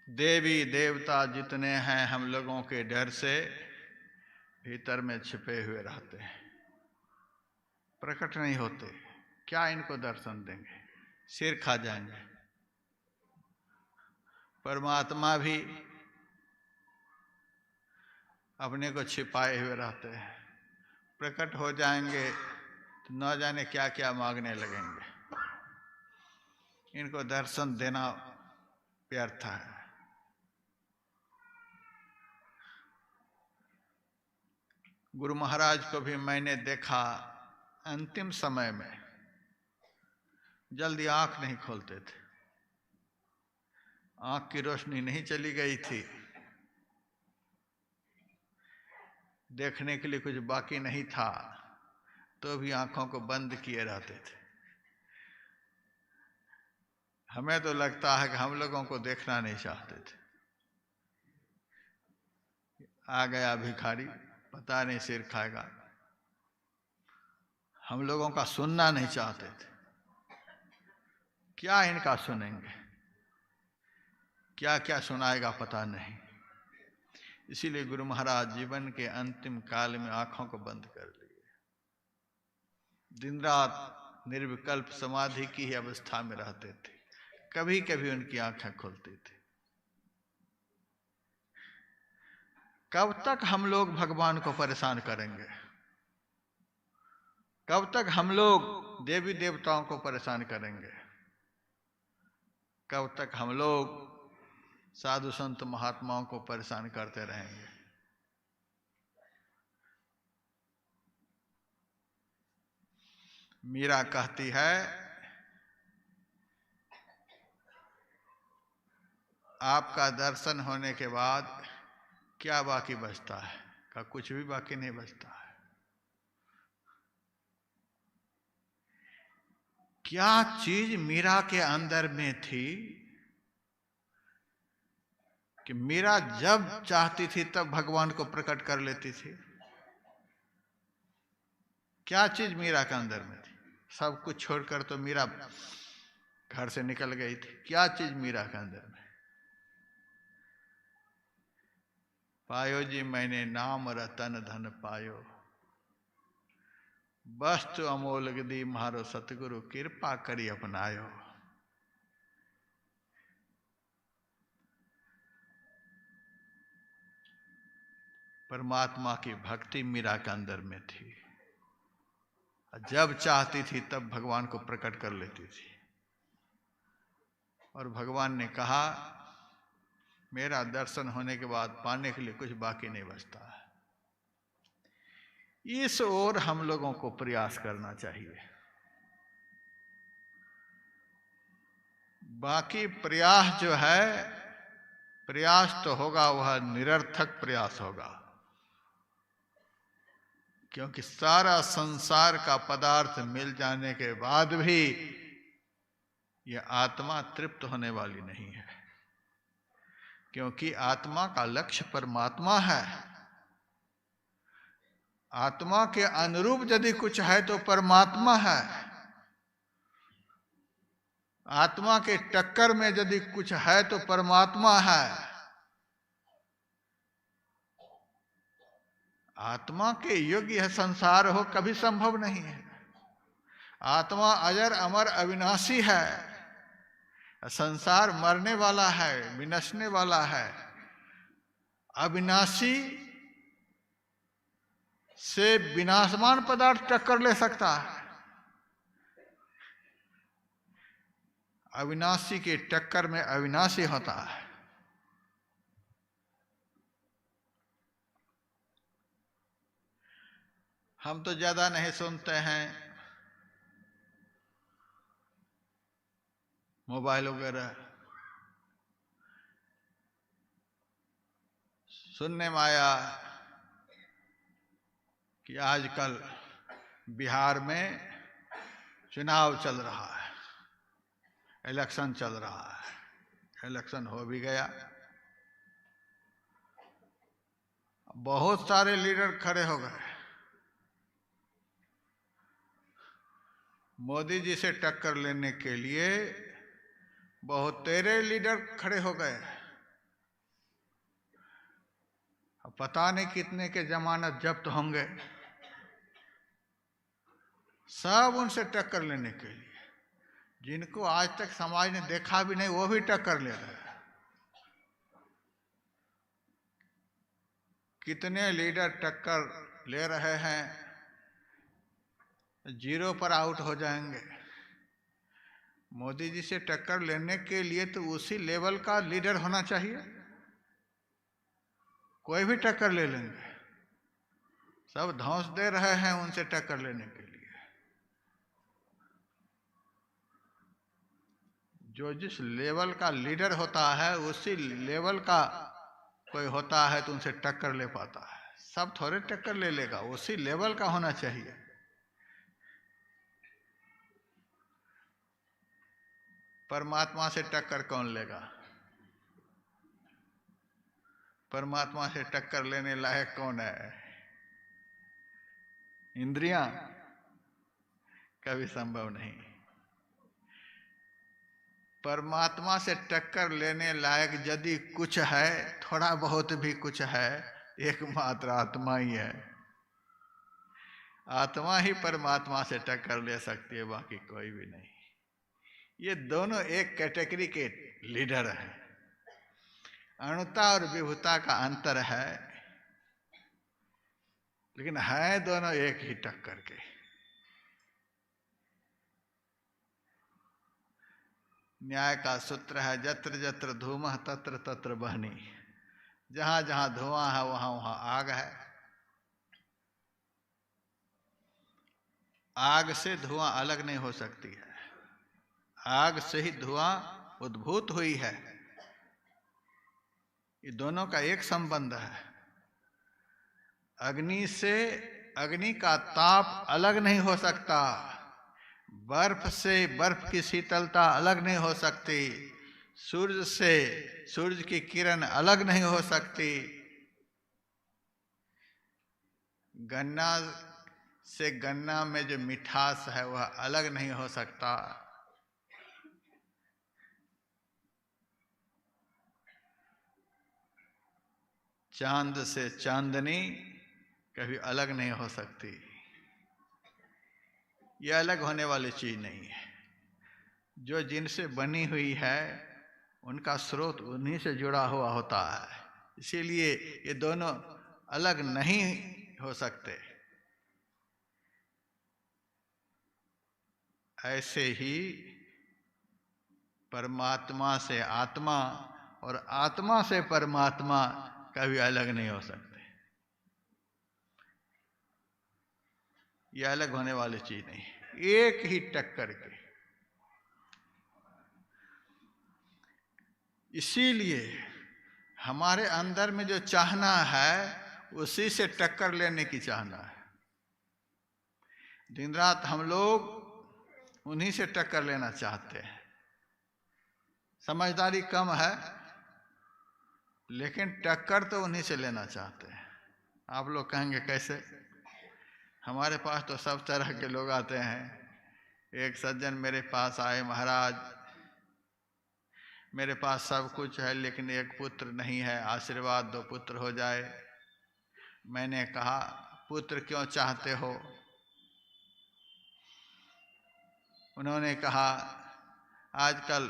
देवी देवता जितने हैं हम लोगों के डर से भीतर में छिपे हुए रहते हैं, प्रकट नहीं होते। क्या इनको दर्शन देंगे, सिर खा जाएंगे। परमात्मा भी अपने को छिपाए हुए रहते हैं, प्रकट हो जाएंगे तो न जाने क्या क्या मांगने लगेंगे। इनको दर्शन देना व्यर्थ है। गुरु महाराज को भी मैंने देखा अंतिम समय में जल्दी आंख नहीं खोलते थे, आंख की रोशनी नहीं चली गई थी, देखने के लिए कुछ बाकी नहीं था, तो भी आंखों को बंद किए रहते थे। हमें तो लगता है कि हम लोगों को देखना नहीं चाहते थे। आ गया भिखारी, पता नहीं सिर खाएगा। हम लोगों का सुनना नहीं चाहते थे। क्या इनका सुनेंगे, क्या क्या सुनाएगा पता नहीं। इसीलिए गुरु महाराज जीवन के अंतिम काल में आंखों को बंद कर लिए। दिन रात निर्विकल्प समाधि की ही अवस्था में रहते थे, कभी कभी उनकी आंखें खुलती थी। कब तक हम लोग भगवान को परेशान करेंगे, कब तक हम लोग देवी देवताओं को परेशान करेंगे, कब तक हम लोग साधु संत महात्माओं को परेशान करते रहेंगे। मीरा कहती है, आपका दर्शन होने के बाद क्या बाकी बचता है? का कुछ भी बाकी नहीं बचता है। क्या चीज मीरा के अंदर में थी कि मीरा जब चाहती थी तब भगवान को प्रकट कर लेती थी? क्या चीज मीरा के अंदर में थी? सब कुछ छोड़कर तो मीरा घर से निकल गई थी। क्या चीज मीरा के अंदर में? पायो जी मैंने नाम रतन धन पायो, वस्तु अमोल दी मारो सतगुरु कृपा करी अपनायो। परमात्मा की भक्ति मीरा के अंदर में थी। जब चाहती थी तब भगवान को प्रकट कर लेती थी। और भगवान ने कहा, मेरा दर्शन होने के बाद पाने के लिए कुछ बाकी नहीं बचता है। इस ओर हम लोगों को प्रयास करना चाहिए। बाकी प्रयास जो है, प्रयास तो होगा, वह निरर्थक प्रयास होगा, क्योंकि सारा संसार का पदार्थ मिल जाने के बाद भी यह आत्मा तृप्त होने वाली नहीं है, क्योंकि आत्मा का लक्ष्य परमात्मा है। आत्मा के अनुरूप यदि कुछ है तो परमात्मा है। आत्मा के टक्कर में यदि कुछ है तो परमात्मा है। आत्मा के योग्य यह संसार हो कभी संभव नहीं है। आत्मा अजर अमर अविनाशी है। संसार मरने वाला है, विनशने वाला है। अविनाशी से विनाशमान पदार्थ टक्कर ले सकता है। अविनाशी के टक्कर में अविनाशी होता है। हम तो ज्यादा नहीं सुनते हैं मोबाइल वगैरह। सुनने में आया कि आजकल बिहार में चुनाव चल रहा है, इलेक्शन चल रहा है। इलेक्शन हो भी गया, बहुत सारे लीडर खड़े हो गए। मोदी जी से टक्कर लेने के लिए बहुत तेरे लीडर खड़े हो गए। पता नहीं कितने के जमानत जब्त होंगे, सब उनसे टक्कर लेने के लिए। जिनको आज तक समाज ने देखा भी नहीं वो भी टक्कर ले रहे हैं। कितने लीडर टक्कर ले रहे हैं, जीरो पर आउट हो जाएंगे। मोदी जी से टक्कर लेने के लिए तो उसी लेवल का लीडर होना चाहिए। कोई भी टक्कर ले लेंगे, सब धौंस दे रहे हैं उनसे टक्कर लेने के लिए। जो जिस लेवल का लीडर होता है उसी लेवल का कोई होता है तो उनसे टक्कर ले पाता है। सब थोड़े टक्कर ले लेगा, उसी लेवल का होना चाहिए। परमात्मा से टक्कर कौन लेगा? परमात्मा से टक्कर लेने लायक कौन है? इंद्रियां? कभी संभव नहीं। परमात्मा से टक्कर लेने लायक यदि कुछ है, थोड़ा बहुत भी कुछ है, एकमात्र आत्मा ही है। आत्मा ही परमात्मा से टक्कर ले सकती है, बाकी कोई भी नहीं। ये दोनों एक कैटेगरी के लीडर हैं। अणुता और विभुता का अंतर है, लेकिन है दोनों एक ही टक्कर के। न्याय का सूत्र है, जत्र जत्र धूमः तत्र तत्र बहनी। जहां जहां धुआं है वहां वहां आग है। आग से धुआं अलग नहीं हो सकती है, आग से ही धुआं उद्भूत हुई है। ये दोनों का एक संबंध है। अग्नि से अग्नि का ताप अलग नहीं हो सकता, बर्फ से बर्फ की शीतलता अलग नहीं हो सकती, सूर्य से सूर्य की किरण अलग नहीं हो सकती, गन्ना से गन्ना में जो मिठास है वह अलग नहीं हो सकता। चांद से चांदनी कभी अलग नहीं हो सकती। यह अलग होने वाली चीज नहीं है। जो जिनसे बनी हुई है उनका स्रोत उन्हीं से जुड़ा हुआ होता है, इसीलिए ये दोनों अलग नहीं हो सकते। ऐसे ही परमात्मा से आत्मा और आत्मा से परमात्मा कभी अलग नहीं हो सकते। यह अलग होने वाली चीज नहीं, एक ही टक्कर के। इसीलिए हमारे अंदर में जो चाहना है उसी से टक्कर लेने की चाहना है। दिन रात हम लोग उन्हीं से टक्कर लेना चाहते हैं। समझदारी कम है लेकिन टक्कर तो उन्हीं से लेना चाहते हैं। आप लोग कहेंगे कैसे? हमारे पास तो सब तरह के लोग आते हैं। एक सज्जन मेरे पास आए, महाराज मेरे पास सब कुछ है लेकिन एक पुत्र नहीं है, आशीर्वाद दो पुत्र हो जाए। मैंने कहा पुत्र क्यों चाहते हो? उन्होंने कहा आजकल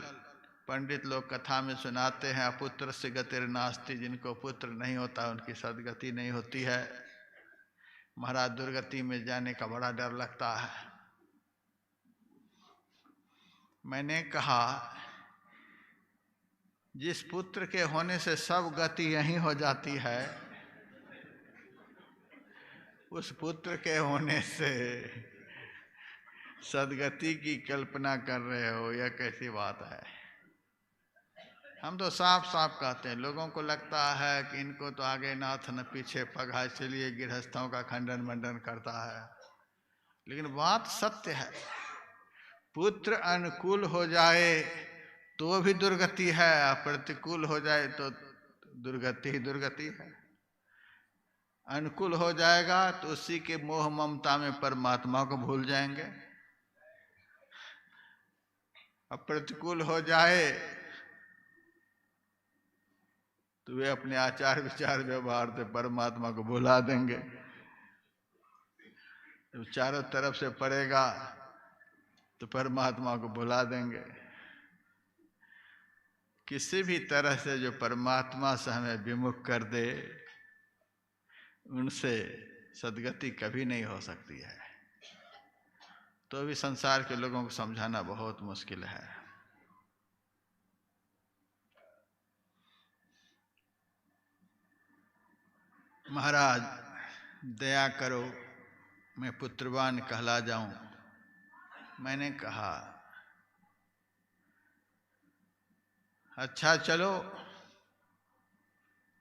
पंडित लोग कथा में सुनाते हैं अपुत्र से गतिर नास्ति, जिनको पुत्र नहीं होता उनकी सदगति नहीं होती है। महाराज दुर्गति में जाने का बड़ा डर लगता है। मैंने कहा जिस पुत्र के होने से सब गति यहीं हो जाती है, उस पुत्र के होने से सदगति की कल्पना कर रहे हो, यह कैसी बात है? हम तो साफ साफ कहते हैं। लोगों को लगता है कि इनको तो आगे नाथ न पीछे पगा, इसलिए गृहस्थों का खंडन मंडन करता है। लेकिन बात सत्य है। पुत्र अनुकूल हो जाए तो भी दुर्गति है, प्रतिकूल हो जाए तो दुर्गति ही दुर्गति है। अनुकूल हो जाएगा तो उसी के मोह ममता में परमात्मा को भूल जाएंगे, अब प्रतिकूल हो जाए तो वे अपने आचार विचार व्यवहार से परमात्मा को भुला देंगे। जब चारों तरफ से पड़ेगा तो परमात्मा को भुला देंगे। किसी भी तरह से जो परमात्मा से हमें विमुख कर दे, उनसे सदगति कभी नहीं हो सकती है। तो भी संसार के लोगों को समझाना बहुत मुश्किल है। महाराज दया करो मैं पुत्रवान कहला जाऊं। मैंने कहा अच्छा चलो,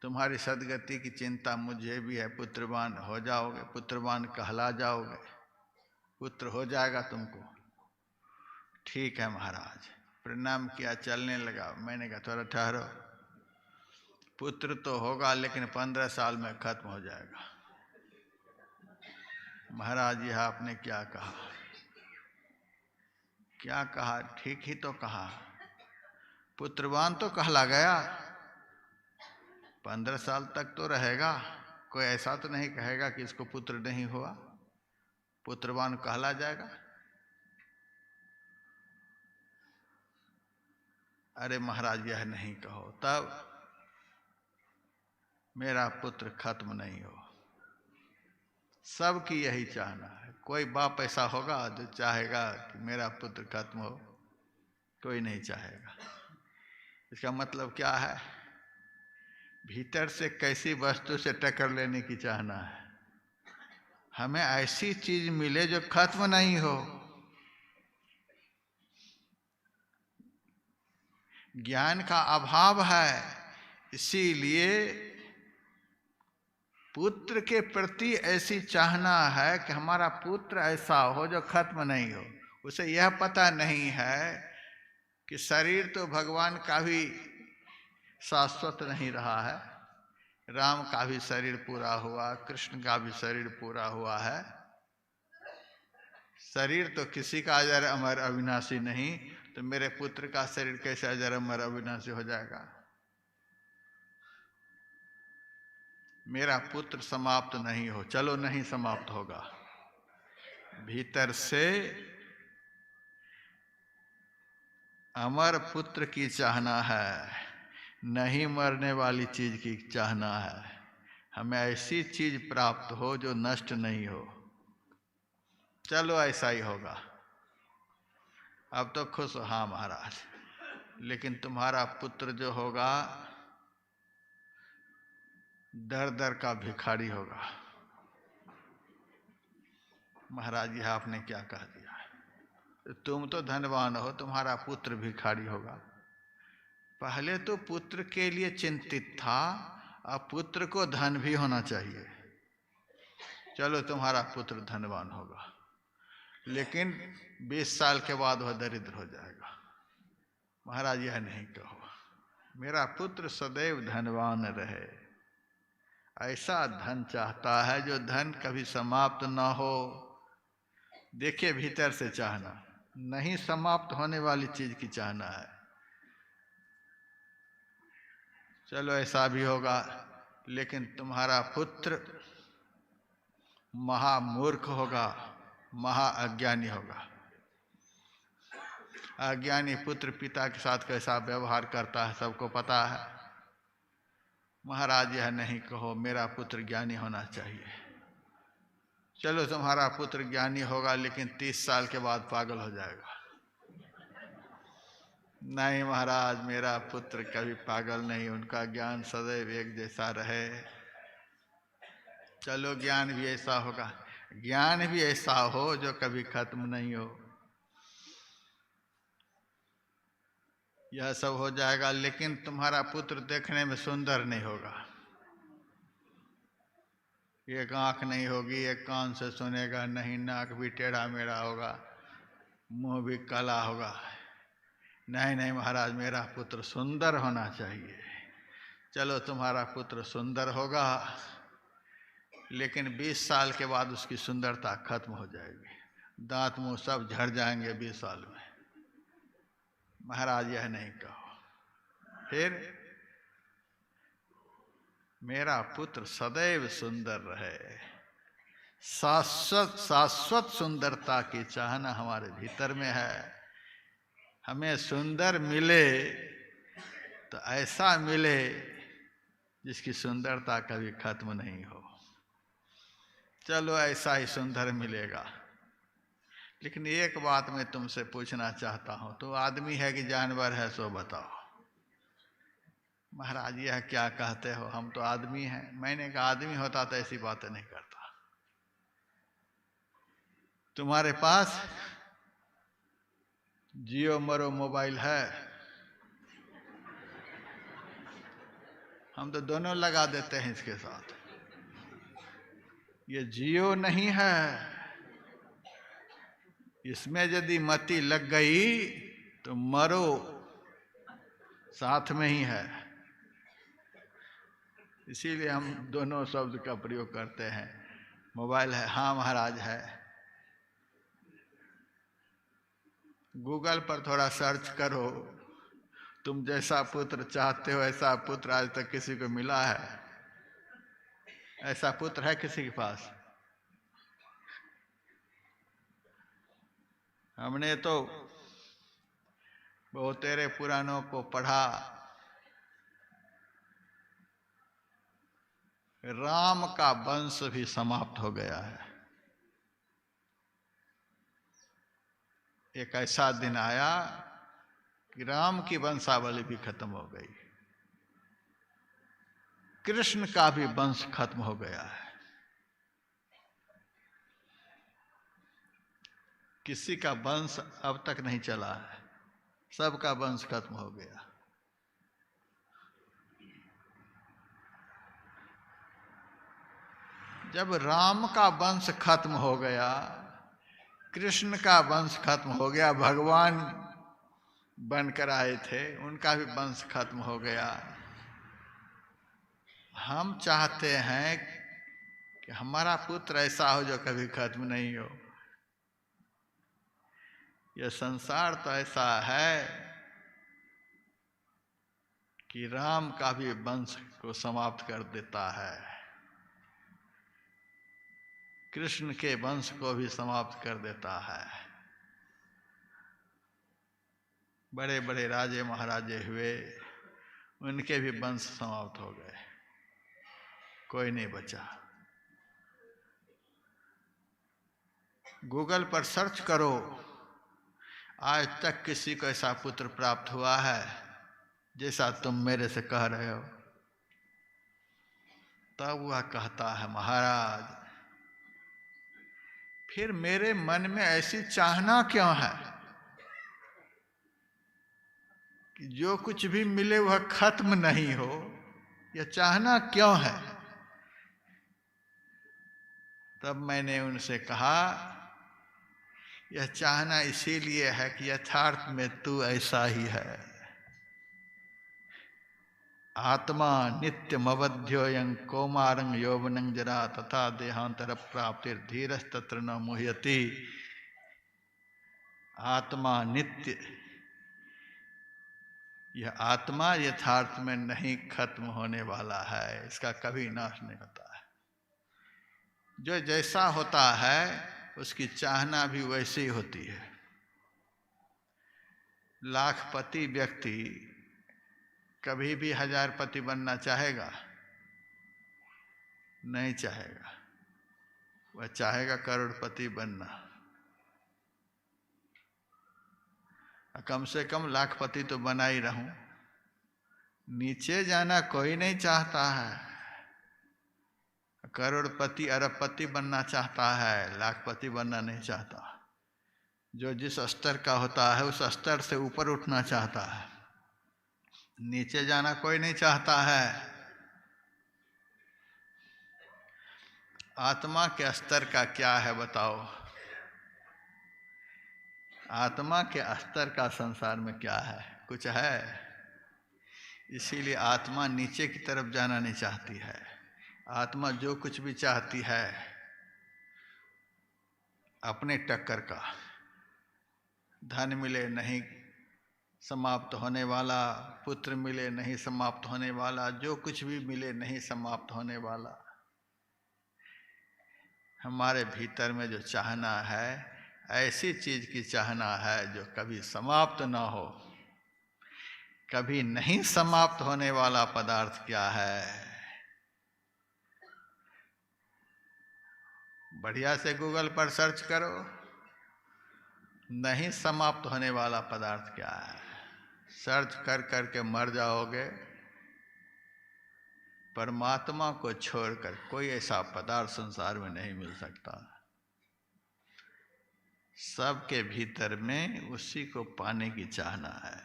तुम्हारी सदगति की चिंता मुझे भी है, पुत्रवान हो जाओगे, पुत्रवान कहला जाओगे, पुत्र हो जाएगा तुमको। ठीक है महाराज। प्रणाम किया, चलने लगा। मैंने कहा थोड़ा ठहरो, पुत्र तो होगा लेकिन 15 साल में खत्म हो जाएगा। महाराज यह आपने क्या कहा? क्या कहा? ठीक ही तो कहा। पुत्रवान तो कहला गया, 15 साल तक तो रहेगा। कोई ऐसा तो नहीं कहेगा कि इसको पुत्र नहीं हुआ, पुत्रवान कहला जाएगा। अरे महाराज यह नहीं कहो, तब मेरा पुत्र खत्म नहीं हो। सबकी यही चाहना है। कोई बाप ऐसा होगा जो चाहेगा कि मेरा पुत्र खत्म हो? कोई नहीं चाहेगा। इसका मतलब क्या है? भीतर से कैसी वस्तु से टक्कर लेने की चाहना है। हमें ऐसी चीज मिले जो खत्म नहीं हो। ज्ञान का अभाव है, इसीलिए पुत्र के प्रति ऐसी चाहना है कि हमारा पुत्र ऐसा हो जो खत्म नहीं हो। उसे यह पता नहीं है कि शरीर तो भगवान का भी शाश्वत नहीं रहा है। राम का भी शरीर पूरा हुआ, कृष्ण का भी शरीर पूरा हुआ है। शरीर तो किसी का अजर अमर अविनाशी नहीं, तो मेरे पुत्र का शरीर कैसे अजर अमर अविनाशी हो जाएगा? मेरा पुत्र समाप्त नहीं हो। चलो नहीं समाप्त होगा। भीतर से अमर पुत्र की चाहना है, नहीं मरने वाली चीज की चाहना है। हमें ऐसी चीज प्राप्त हो जो नष्ट नहीं हो। चलो ऐसा ही होगा। अब तो खुश हो? हाँ महाराज, लेकिन तुम्हारा पुत्र जो होगा दर दर का भिखारी होगा। महाराज यह आपने क्या कह दिया, तुम तो धनवान हो, तुम्हारा पुत्र भिखारी होगा। पहले तो पुत्र के लिए चिंतित था, अब पुत्र को धन भी होना चाहिए। चलो तुम्हारा पुत्र धनवान होगा, लेकिन 20 साल के बाद वह दरिद्र हो जाएगा। महाराज यह नहीं कहो, मेरा पुत्र सदैव धनवान रहे। ऐसा धन चाहता है जो धन कभी समाप्त ना हो। देखिए, भीतर से चाहना, नहीं समाप्त होने वाली चीज की चाहना है। चलो ऐसा भी होगा, लेकिन तुम्हारा पुत्र महामूर्ख होगा, महा अज्ञानी होगा। अज्ञानी पुत्र पिता के साथ कैसा व्यवहार करता है सबको पता है। महाराज यह नहीं कहो, मेरा पुत्र ज्ञानी होना चाहिए। चलो तुम्हारा पुत्र ज्ञानी होगा, लेकिन 30 साल के बाद पागल हो जाएगा। नहीं महाराज, मेरा पुत्र कभी पागल नहीं, उनका ज्ञान सदैव एक जैसा रहे। चलो ज्ञान भी ऐसा होगा, ज्ञान भी ऐसा हो जो कभी खत्म नहीं हो। यह सब हो जाएगा, लेकिन तुम्हारा पुत्र देखने में सुंदर नहीं होगा। एक आंख नहीं होगी, एक कान से सुनेगा नहीं, नाक भी टेढ़ा मेढ़ा होगा, मुंह भी काला होगा। नहीं नहीं महाराज, मेरा पुत्र सुंदर होना चाहिए। चलो तुम्हारा पुत्र सुंदर होगा, लेकिन 20 साल के बाद उसकी सुंदरता खत्म हो जाएगी, दांत मुंह सब झड़ जाएंगे 20 साल में। महाराज यह नहीं कहो। फिर मेरा पुत्र सदैव सुंदर रहे। शाश्वत सुंदरता की चाहना हमारे भीतर में है। हमें सुंदर मिले तो ऐसा मिले जिसकी सुंदरता कभी खत्म नहीं हो। चलो ऐसा ही सुंदर मिलेगा, लेकिन एक बात मैं तुमसे पूछना चाहता हूं, तो आदमी है कि जानवर है सो बताओ। महाराज यह क्या कहते हो, हम तो आदमी हैं। मैंने कहा आदमी होता तो ऐसी बातें नहीं करता। तुम्हारे पास जियो मरो मोबाइल है, हम तो दोनों लगा देते हैं इसके साथ। ये जियो नहीं है, इसमें यदि मति लग गई तो मरो साथ में ही है। इसीलिए हम दोनों शब्द का प्रयोग करते हैं। मोबाइल है, हाँ महाराज है। गूगल पर थोड़ा सर्च करो, तुम जैसा पुत्र चाहते हो ऐसा पुत्र आज तक किसी को मिला है? ऐसा पुत्र है किसी के पास? हमने तो बहुत तेरे पुराणों को पढ़ा, राम का वंश भी समाप्त हो गया है। एक ऐसा दिन आया कि राम की वंशावली भी खत्म हो गई, कृष्ण का भी वंश खत्म हो गया है। किसी का वंश अब तक नहीं चला है, सबका वंश खत्म हो गया। जब राम का वंश खत्म हो गया, कृष्ण का वंश खत्म हो गया, भगवान बनकर आए थे उनका भी वंश खत्म हो गया। हम चाहते हैं कि हमारा पुत्र ऐसा हो जो कभी खत्म नहीं हो। यह संसार तो ऐसा है कि राम का भी वंश को समाप्त कर देता है, कृष्ण के वंश को भी समाप्त कर देता है। बड़े बड़े राजे महाराजे हुए, उनके भी वंश समाप्त हो गए, कोई नहीं बचा। गूगल पर सर्च करो, आज तक किसी को ऐसा पुत्र प्राप्त हुआ है जैसा तुम मेरे से कह रहे हो? तब वह कहता है महाराज फिर मेरे मन में ऐसी चाहना क्यों है कि जो कुछ भी मिले वह खत्म नहीं हो? यह चाहना क्यों है? तब मैंने उनसे कहा, यह चाहना इसीलिए है कि यथार्थ में तू ऐसा ही है। आत्मा नित्यम अवध्योयं कौमारं यौवनं जरा तथा देहांतर प्राप्तिर धीरस्तत्र न मुह्यति। आत्मा नित्य, यह आत्मा यथार्थ में नहीं खत्म होने वाला है, इसका कभी नाश नहीं होता है। जो जैसा होता है उसकी चाहना भी वैसी ही होती है। लाखपति व्यक्ति कभी भी हजारपति बनना चाहेगा? नहीं चाहेगा। वह चाहेगा करोड़पति बनना। कम से कम लाखपति तो बना ही रहूं। नीचे जाना कोई नहीं चाहता है। करोड़पति अरबपति बनना चाहता है, लाखपति बनना नहीं चाहता। जो जिस स्तर का होता है उस स्तर से ऊपर उठना चाहता है, नीचे जाना कोई नहीं चाहता है। आत्मा के स्तर का क्या है बताओ? आत्मा के स्तर का संसार में क्या है? कुछ है? इसीलिए आत्मा नीचे की तरफ जाना नहीं चाहती है। आत्मा जो कुछ भी चाहती है अपने टक्कर का, धन मिले नहीं समाप्त होने वाला, पुत्र मिले नहीं समाप्त होने वाला, जो कुछ भी मिले नहीं समाप्त होने वाला। हमारे भीतर में जो चाहना है ऐसी चीज की चाहना है जो कभी समाप्त ना हो। कभी नहीं समाप्त होने वाला पदार्थ क्या है? बढ़िया से गूगल पर सर्च करो, नहीं समाप्त होने वाला पदार्थ क्या है। सर्च कर करके मर जाओगे। परमात्मा को छोड़कर कोई ऐसा पदार्थ संसार में नहीं मिल सकता। सबके भीतर में उसी को पाने की चाहना है,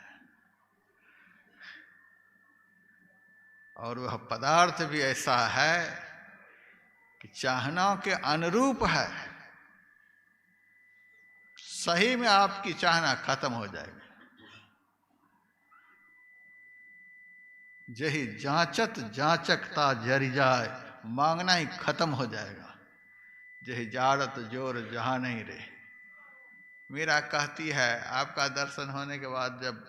और वह पदार्थ भी ऐसा है कि चाहनाओं के अनुरूप है। सही में आपकी चाहना खत्म हो जाएगी। जही जांचत जांचकता जरी जाए, मांगना ही खत्म हो जाएगा। जही जाड़त जोर जहां नहीं रहे। मीरा कहती है, आपका दर्शन होने के बाद जब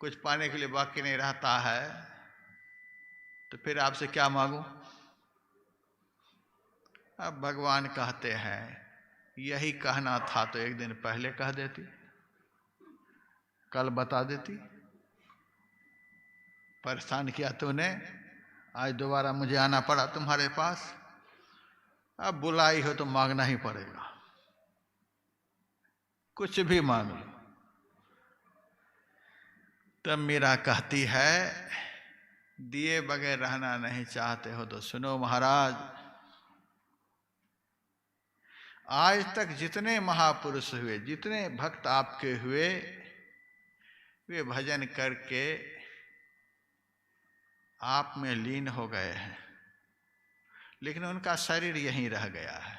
कुछ पाने के लिए बाकी नहीं रहता है तो फिर आपसे क्या मांगूं? अब भगवान कहते हैं, यही कहना था तो एक दिन पहले कह देती, कल बता देती। परेशान किया तूने, आज दोबारा मुझे आना पड़ा तुम्हारे पास। अब बुलाई हो तो मांगना ही पड़ेगा, कुछ भी मांग लो। तब मीरा कहती है, दिए बगैर रहना नहीं चाहते हो तो सुनो महाराज, आज तक जितने महापुरुष हुए, जितने भक्त आपके हुए, वे भजन करके आप में लीन हो गए हैं, लेकिन उनका शरीर यहीं रह गया है।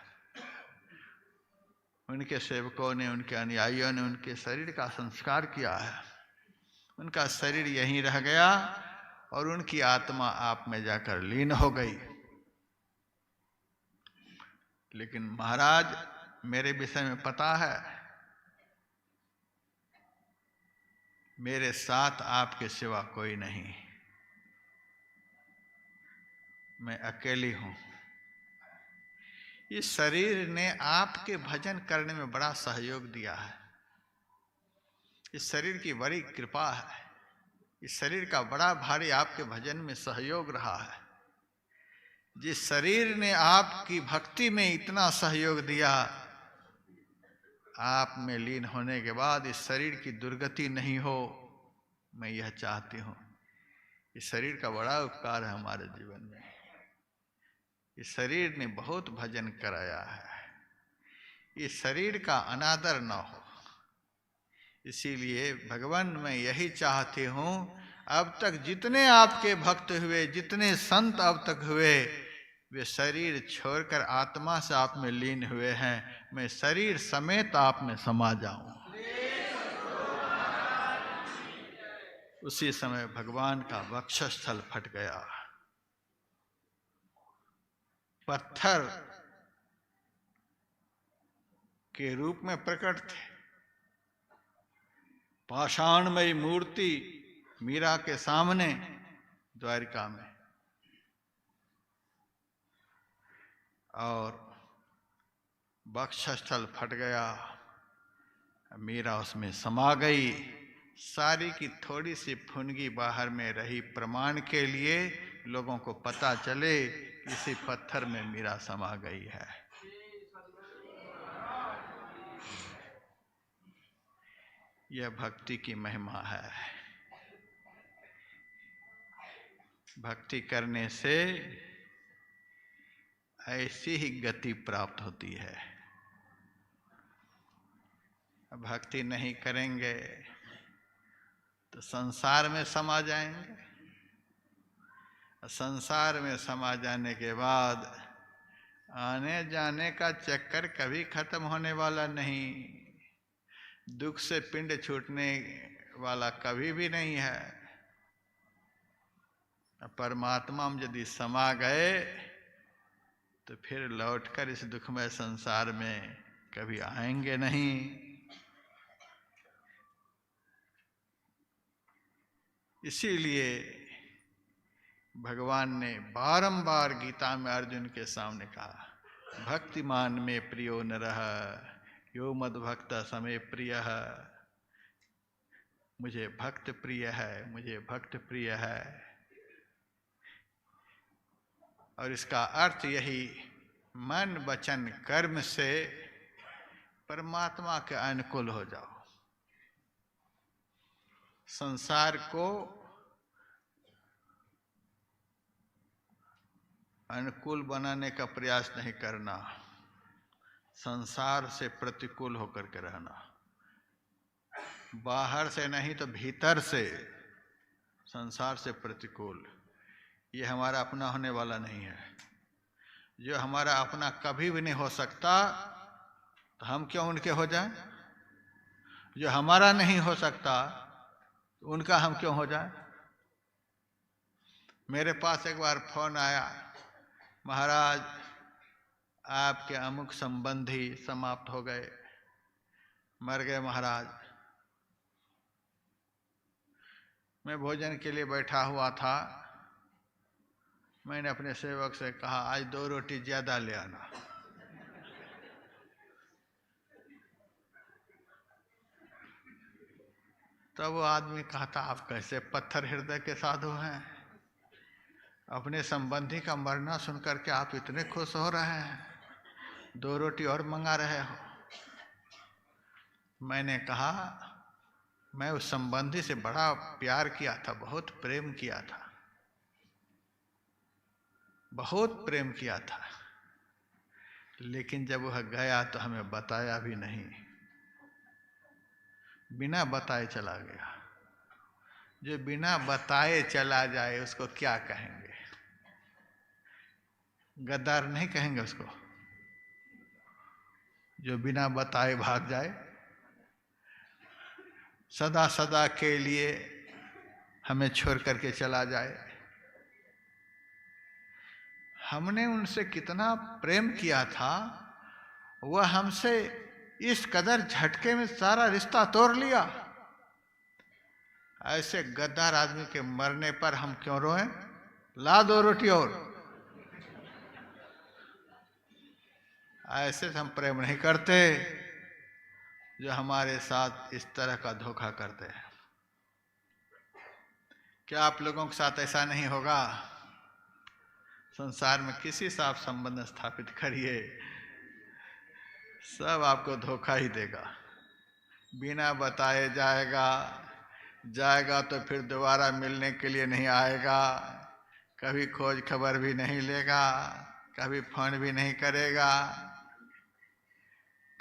उनके सेवकों ने, उनके अनुयायियों ने उनके शरीर का संस्कार किया है। उनका शरीर यहीं रह गया और उनकी आत्मा आप में जाकर लीन हो गई। लेकिन महाराज, मेरे विषय में पता है, मेरे साथ आपके सिवा कोई नहीं, मैं अकेली हूं। इस शरीर ने आपके भजन करने में बड़ा सहयोग दिया है। इस शरीर की बड़ी कृपा है। इस शरीर का बड़ा भारी आपके भजन में सहयोग रहा है। जिस शरीर ने आपकी भक्ति में इतना सहयोग दिया, आप में लीन होने के बाद इस शरीर की दुर्गति नहीं हो, मैं यह चाहती हूं। इस शरीर का बड़ा उपकार है हमारे जीवन में। इस शरीर ने बहुत भजन कराया है। ये शरीर का अनादर न हो। इसीलिए भगवान मैं यही चाहती हूं, अब तक जितने आपके भक्त हुए, जितने संत अब तक हुए, वे शरीर छोड़कर आत्मा से आप में लीन हुए हैं। मैं शरीर समेत आप में समा जाऊं। उसी समय भगवान का वक्षस्थल फट गया। पत्थर के रूप में प्रकट थे, पाषाणमयी मूर्ति मीरा के सामने द्वारिका में, और वक्षस्थल फट गया। मीरा उसमें समा गई। सारी की थोड़ी सी फुनगी बाहर में रही, प्रमाण के लिए लोगों को पता चले इसी पत्थर में मीरा समा गई है। यह भक्ति की महिमा है। भक्ति करने से ऐसी ही गति प्राप्त होती है। भक्ति नहीं करेंगे तो संसार में समा जाएंगे। संसार में समा जाने के बाद आने जाने का चक्कर कभी खत्म होने वाला नहीं। दुख से पिंड छूटने वाला कभी भी नहीं है। परमात्मा में यदि समा गए तो फिर लौटकर इस दुखमय संसार में कभी आएंगे नहीं। इसीलिए भगवान ने बारंबार गीता में अर्जुन के सामने कहा, भक्तिमान में प्रियो नरः यो मद भक्त समे प्रिय। मुझे भक्त प्रिय है, मुझे भक्त प्रिय है। और इसका अर्थ यही, मन वचन कर्म से परमात्मा के अनुकूल हो जाओ। संसार को अनुकूल बनाने का प्रयास नहीं करना, संसार से प्रतिकूल होकर के रहना। बाहर से नहीं तो भीतर से संसार से प्रतिकूल। ये हमारा अपना होने वाला नहीं है। जो हमारा अपना कभी भी नहीं हो सकता तो हम क्यों उनके हो जाएं? जो हमारा नहीं हो सकता तो उनका हम क्यों हो जाएं? मेरे पास एक बार फोन आया, महाराज आपके अमुक संबंधी समाप्त हो गए, मर गए महाराज। मैं भोजन के लिए बैठा हुआ था। मैंने अपने सेवक से कहा, आज 2 रोटी ज्यादा ले आना। तब वो आदमी कहता, आप कैसे पत्थर हृदय के साधु हैं, अपने संबंधी का मरना सुनकर के आप इतने खुश हो रहे हैं, 2 रोटी और मंगा रहे हो। मैंने कहा, मैं उस संबंधी से बड़ा प्यार किया था, बहुत प्रेम किया था, बहुत प्रेम किया था, लेकिन जब वह गया तो हमें बताया भी नहीं, बिना बताए चला गया। जो बिना बताए चला जाए उसको क्या कहेंगे? गद्दार नहीं कहेंगे उसको, जो बिना बताए भाग जाए, सदा सदा के लिए हमें छोड़ करके चला जाए। हमने उनसे कितना प्रेम किया था, वह हमसे इस कदर झटके में सारा रिश्ता तोड़ लिया। ऐसे गद्दार आदमी के मरने पर हम क्यों रोएं? ला 2 रोटी और। ऐसे हम प्रेम नहीं करते जो हमारे साथ इस तरह का धोखा करते हैं। क्या आप लोगों के साथ ऐसा नहीं होगा? संसार में किसी से आप संबंध स्थापित करिए, सब आपको धोखा ही देगा। बिना बताए जाएगा तो फिर दोबारा मिलने के लिए नहीं आएगा, कभी खोज खबर भी नहीं लेगा, कभी फोन भी नहीं करेगा,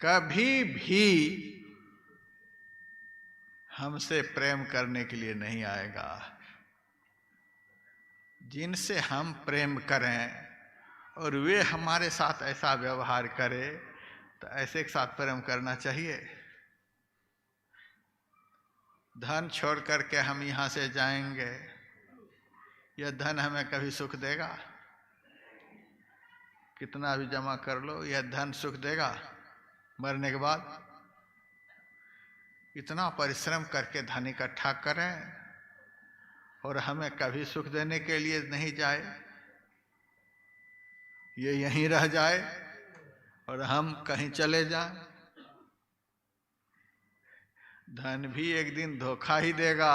कभी भी हमसे प्रेम करने के लिए नहीं आएगा। जिनसे हम प्रेम करें और वे हमारे साथ ऐसा व्यवहार करें तो ऐसे के साथ प्रेम करना चाहिए। धन छोड़ करके हम यहाँ से जाएंगे, यह धन हमें कभी सुख देगा? कितना भी जमा कर लो, यह धन सुख देगा मरने के बाद? इतना परिश्रम करके धन इकट्ठा करें और हमें कभी सुख देने के लिए नहीं जाए, ये यहीं रह जाए और हम कहीं चले जाएं। धन भी एक दिन धोखा ही देगा,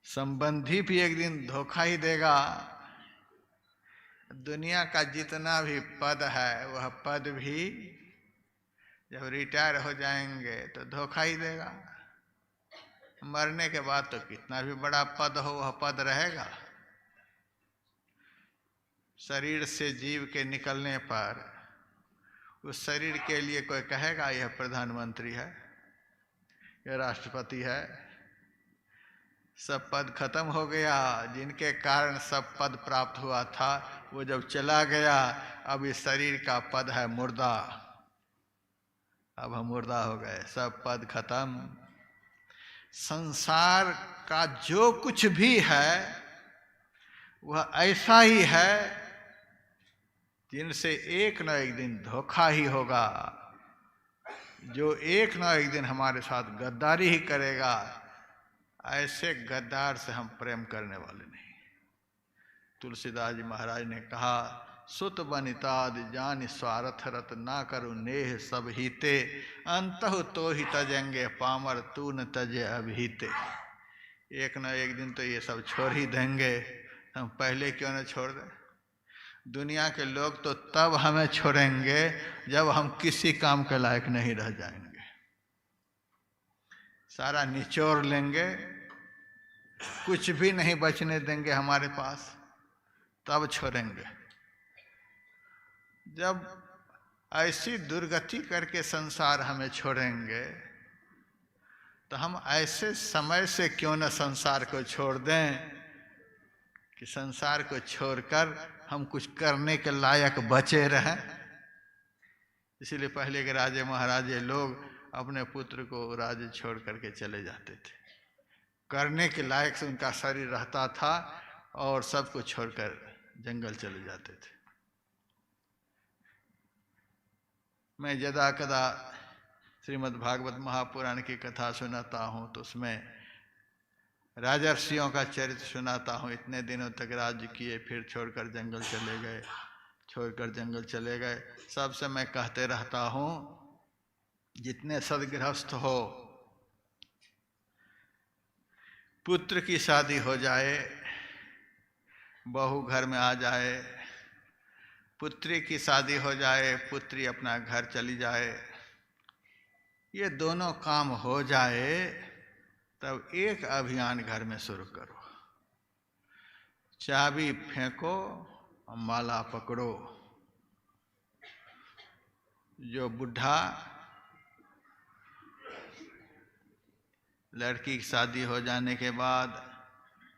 संबंधी भी एक दिन धोखा ही देगा। दुनिया का जितना भी पद है वह पद भी जब रिटायर हो जाएंगे तो धोखा ही देगा। मरने के बाद तो कितना भी बड़ा पद हो वह पद रहेगा। शरीर से जीव के निकलने पर उस शरीर के लिए कोई कहेगा यह प्रधानमंत्री है, यह राष्ट्रपति है। सब पद खत्म हो गया, जिनके कारण सब पद प्राप्त हुआ था वो जब चला गया, अब इस शरीर का पद है मुर्दा। अब हम मुर्दा हो गए, सब पद खत्म। संसार का जो कुछ भी है वह ऐसा ही है जिनसे एक न एक दिन धोखा ही होगा। जो एक न एक दिन हमारे साथ गद्दारी ही करेगा, ऐसे गद्दार से हम प्रेम करने वाले नहीं। तुलसीदास जी महाराज ने कहा, सुत बनिताद जान स्वार्थ रत ना करो नेह सब हिते, अंतहु तो ही तजेंगे पामर तू न तजे अभीते। एक न एक दिन तो ये सब छोड़ ही देंगे, हम पहले क्यों न छोड़ दें? दुनिया के लोग तो तब हमें छोड़ेंगे जब हम किसी काम के लायक नहीं रह जाएंगे। सारा निचोड़ लेंगे, कुछ भी नहीं बचने देंगे हमारे पास, तब छोड़ेंगे। जब ऐसी दुर्गति करके संसार हमें छोड़ेंगे तो हम ऐसे समय से क्यों न संसार को छोड़ दें कि संसार को छोड़कर हम कुछ करने के लायक बचे रहें। इसीलिए पहले के राजे महाराजे लोग अपने पुत्र को राज्य छोड़ करके चले जाते थे। करने के लायक से उनका शरीर रहता था और सब कुछ छोड़कर जंगल चले जाते थे। मैं यदा कदा श्रीमद् भागवत महापुराण की कथा सुनाता हूँ तो उसमें राजर्षियों का चरित्र सुनाता हूँ। इतने दिनों तक राज्य किए, फिर छोड़कर जंगल चले गए, छोड़कर जंगल चले गए। सबसे मैं कहते रहता हूँ, जितने सदगृहस्थ हो, पुत्र की शादी हो जाए, बहू घर में आ जाए, पुत्री की शादी हो जाए, पुत्री अपना घर चली जाए, ये दोनों काम हो जाए तब एक अभियान घर में शुरू करो। चाबी फेंको और माला पकड़ो। जो बुढ़ा लड़की की शादी हो जाने के बाद,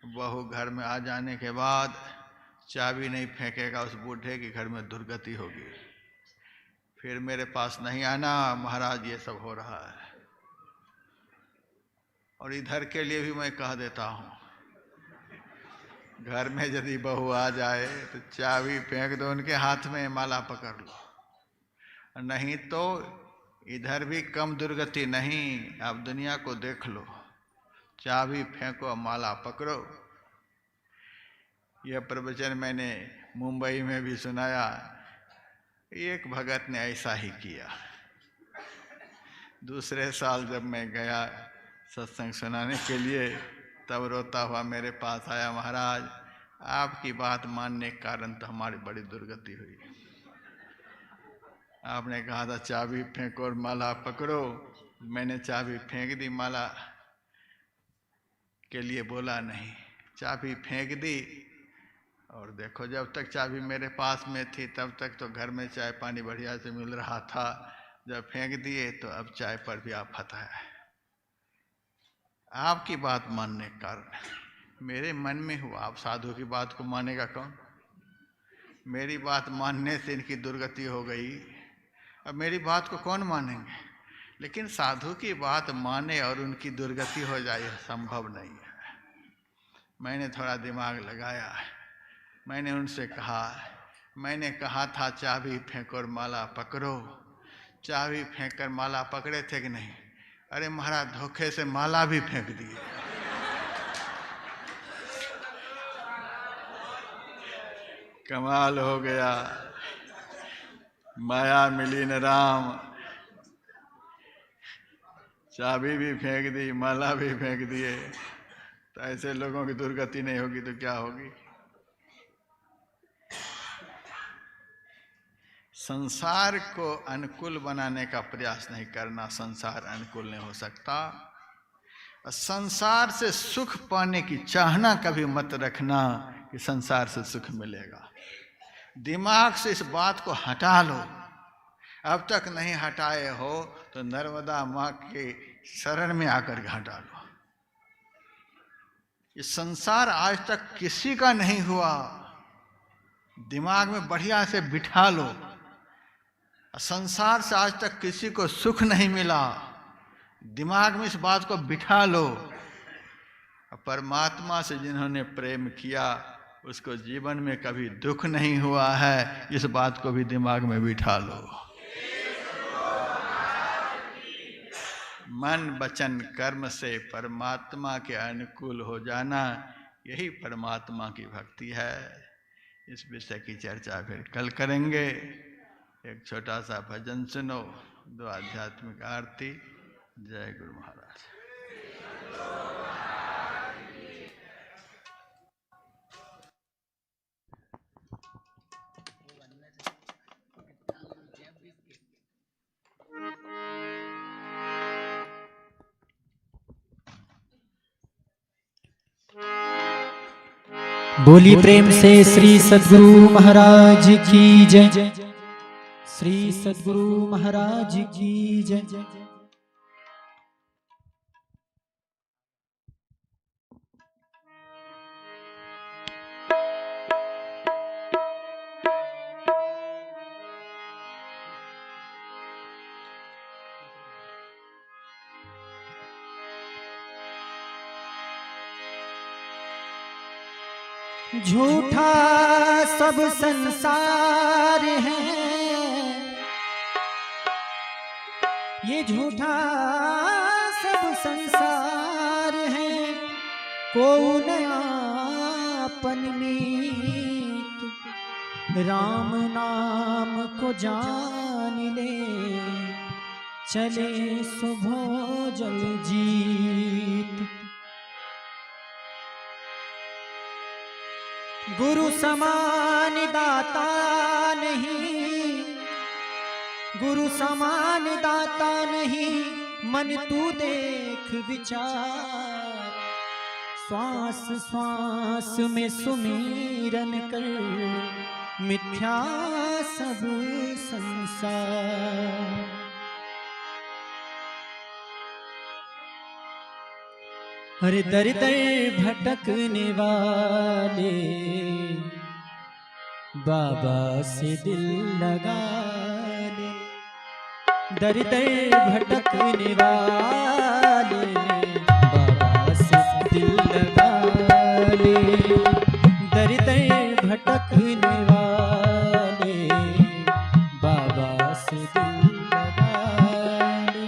बहू घर में आ जाने के बाद चाबी नहीं फेंकेगा, उस बूढ़े के घर में दुर्गति होगी। फिर मेरे पास नहीं आना, महाराज ये सब हो रहा है। और इधर के लिए भी मैं कह देता हूँ, घर में यदि बहू आ जाए तो चाबी फेंक दो उनके हाथ में, माला पकड़ लो। नहीं तो इधर भी कम दुर्गति नहीं, आप दुनिया को देख लो। चाबी फेंको, माला पकड़ो। यह प्रवचन मैंने मुंबई में भी सुनाया। एक भगत ने ऐसा ही किया। दूसरे साल जब मैं गया सत्संग सुनाने के लिए, तब रोता हुआ मेरे पास आया, महाराज आपकी बात मानने के कारण तो हमारी बड़ी दुर्गति हुई। आपने कहा था चाबी फेंको और माला पकड़ो, मैंने चाबी फेंक दी, माला के लिए बोला नहीं। चाबी फेंक दी और देखो, जब तक चाबी मेरे पास में थी तब तक तो घर में चाय पानी बढ़िया से मिल रहा था। जब फेंक दिए तो अब चाय पर भी आफत है। आपकी बात मानने के कारण मेरे मन में हुआ, आप साधु की बात को मानेगा कौन? मेरी बात मानने से इनकी दुर्गति हो गई, अब मेरी बात को कौन मानेंगे? लेकिन साधु की बात माने और उनकी दुर्गति हो जाए, संभव नहीं है। मैंने थोड़ा दिमाग लगाया, मैंने उनसे कहा, मैंने कहा था चाबी फेंको और माला पकड़ो। चाबी फेंक कर माला पकड़े थे कि नहीं? अरे महाराज, धोखे से माला भी फेंक दिए। कमाल हो गया, माया मिली न राम। चाबी भी फेंक दी, माला भी फेंक दिए। तो ऐसे लोगों की दुर्गति नहीं होगी तो क्या होगी? संसार को अनुकूल बनाने का प्रयास नहीं करना, संसार अनुकूल नहीं हो सकता। संसार से सुख पाने की चाहना कभी मत रखना कि संसार से सुख मिलेगा। दिमाग से इस बात को हटा लो। अब तक नहीं हटाए हो तो नर्मदा माँ के शरण में आकर हटा लो। ये संसार आज तक किसी का नहीं हुआ, दिमाग में बढ़िया से बिठा लो। संसार से आज तक किसी को सुख नहीं मिला, दिमाग में इस बात को बिठा लो। परमात्मा से जिन्होंने प्रेम किया उसको जीवन में कभी दुख नहीं हुआ है, इस बात को भी दिमाग में बिठा लो। मन वचन कर्म से परमात्मा के अनुकूल हो जाना, यही परमात्मा की भक्ति है। इस विषय की चर्चा फिर कल करेंगे। एक छोटा सा भजन सुनो, 2 आध्यात्मिक आरती। जय गुरु महाराज। बोली प्रेम से श्री सद्गुरु महाराज की जय। श्री सद्गुरु महाराज की जय। झूठा सब संसार है, ये झूठा सब संसार है। कौन आपन मीत, राम नाम को जान ले। चले सुबह जल जीत। गुरु समान दाता नहीं, गुरु समान दाता नहीं। मन तू देख विचार, श्वास श्वास में सुमिरन कर। मिथ्या सब संसार। हर दर दर भटकने वाले, बाबा से दिल लगा ले। दर दर भटकने वाले, बाबा से दिल लगा ले। दर दर भटकने वाले, बाबा से दिल लगा ले।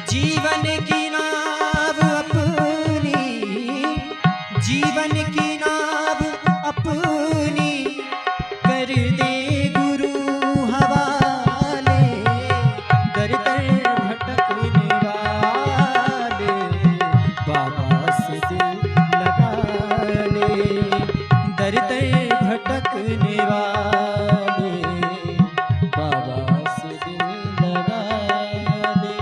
जीवन की नाव अपनी, जीवन की नाव अपनी कर दे गुरु हवाले। दर दर भटकने वाले, बाबा से दिल लगा ले। दर दर भटकने वाले, बाबा से दिल लगा ले।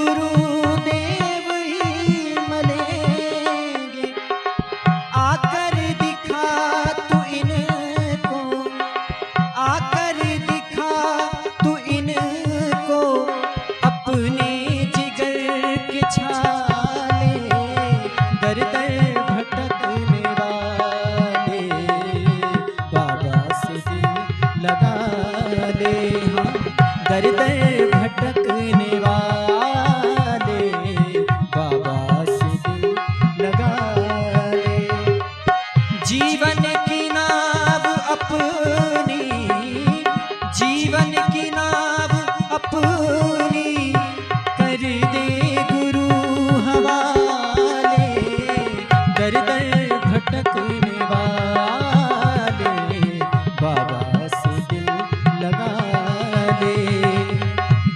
गुरुदेव ही मिलेंगे, आकर दिखा तू इनको, आकर दिखा तू इनको अपने जिगर के छाले, दर दर भटकने वाले बाबा से दिल लगा ले। हाँ, दर दर भटकने वाले बाबा से दिल लगा ले। जीवन की नाव अपनी, जीवन की नाव अपनी कर दे गुरु हवाले, दर दर भटकने वाले बाबा से दिल लगा ले,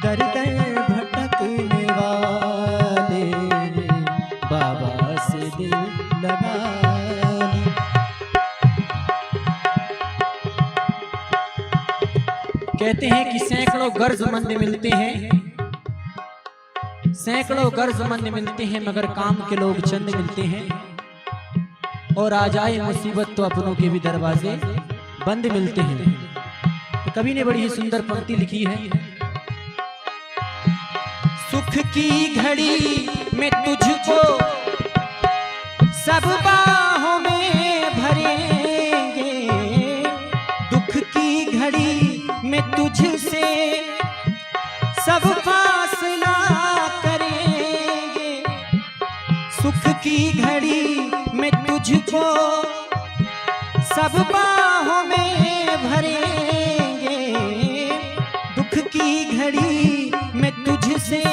दर दर भटकने वाले बाबा से दिल लगा ले। कहते हैं कि सैकड़ों गर्जमंद मिलते हैं, सैकड़ों गर्जमंद मिलते हैं, मगर काम के लोग चंद मिलते हैं। और आ जाए मुसीबत तो अपनों के भी दरवाजे बंद मिलते हैं। तो कवि ने बड़ी ही सुंदर पंक्ति लिखी है। सुख की घड़ी में तुझको सब बाहों में भरेंगे, दुख की घड़ी में तुझसे सब फासला करेंगे, सुख की घड़ी में तुझको सब बाहों में भरेंगे, दुख की घड़ी में तुझसे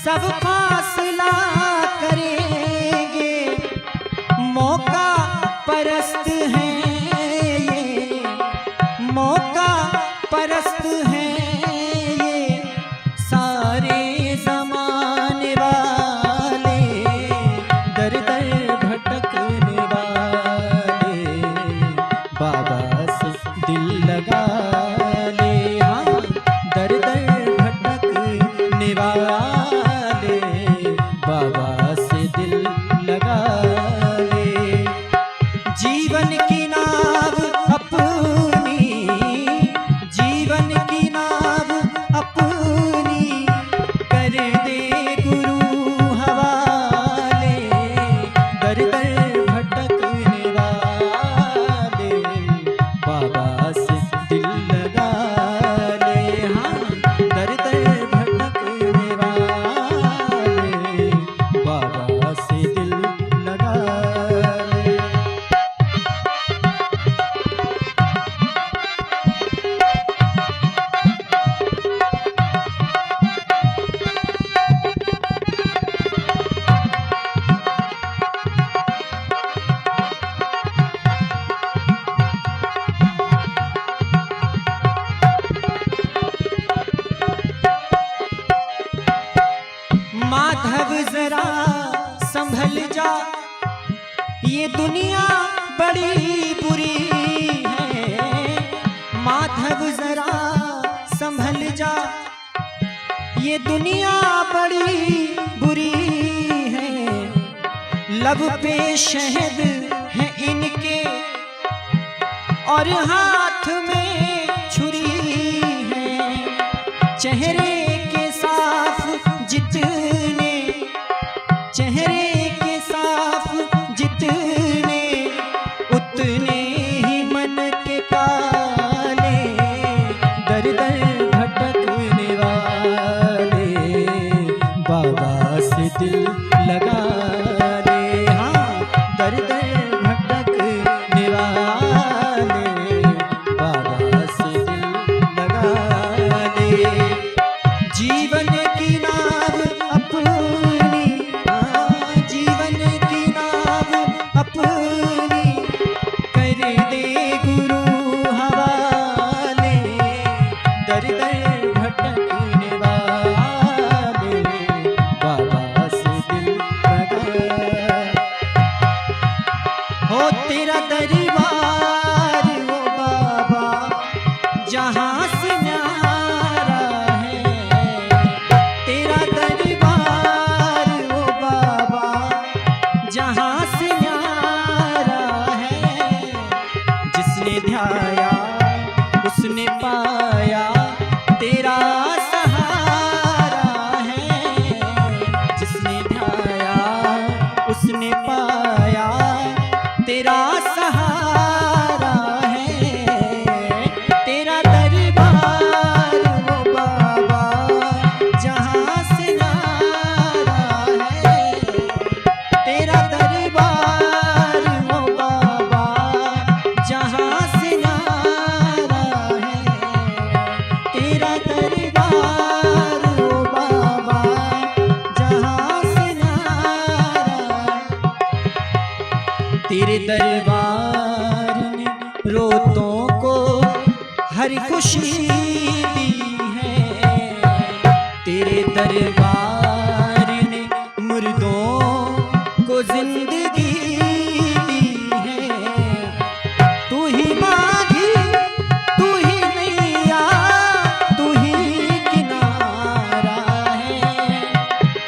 सब फासला करेंगे। मौका परस्त हैं ये, मौका परस्त हैं ये सारे ज़माने वाले, दर दर भटकने वाले बाबा से दिल लगा ले। हाँ, दर दर भटकने वाले बाबा से दिल लगा ले। जीवन की नाव अपनी, जीवन की नाव अपनी कर दे गुरु हवाले, दर दर भटकने वाले बाबा से दिल लगा ले। हाँ, दर दर भटकने वाले बाबा से दिल लगा ले। माधव जरा संभल जा, ये दुनिया बड़ी बुरी है। माधव जरा संभल जा, ये दुनिया बड़ी बुरी है। लब पे शहद है इनके और हाथ में छुरी है। चेहरे के साफ जितने, चेहरे के साफ जितने, उतने ही मन के काले, दर दर भटकने वाले बाबा से दिल लगा ले। हाँ, दर दर भटकने वाले बाबा से दिल लगा ले। जीवन की नाव अपनी, हाँ, जीवन की नाव अपनी कर दे गुरु हवाले, दर दर भटकने वाले बाबा से दिल लगा। हो तेरा दरबार वो बाबा जहाँ से न्यारा है, खुशी दी है, तेरे दरबार ने मुर्दों को जिंदगी दी है। तू ही मांगी, तू ही नैया, तू ही किनारा है।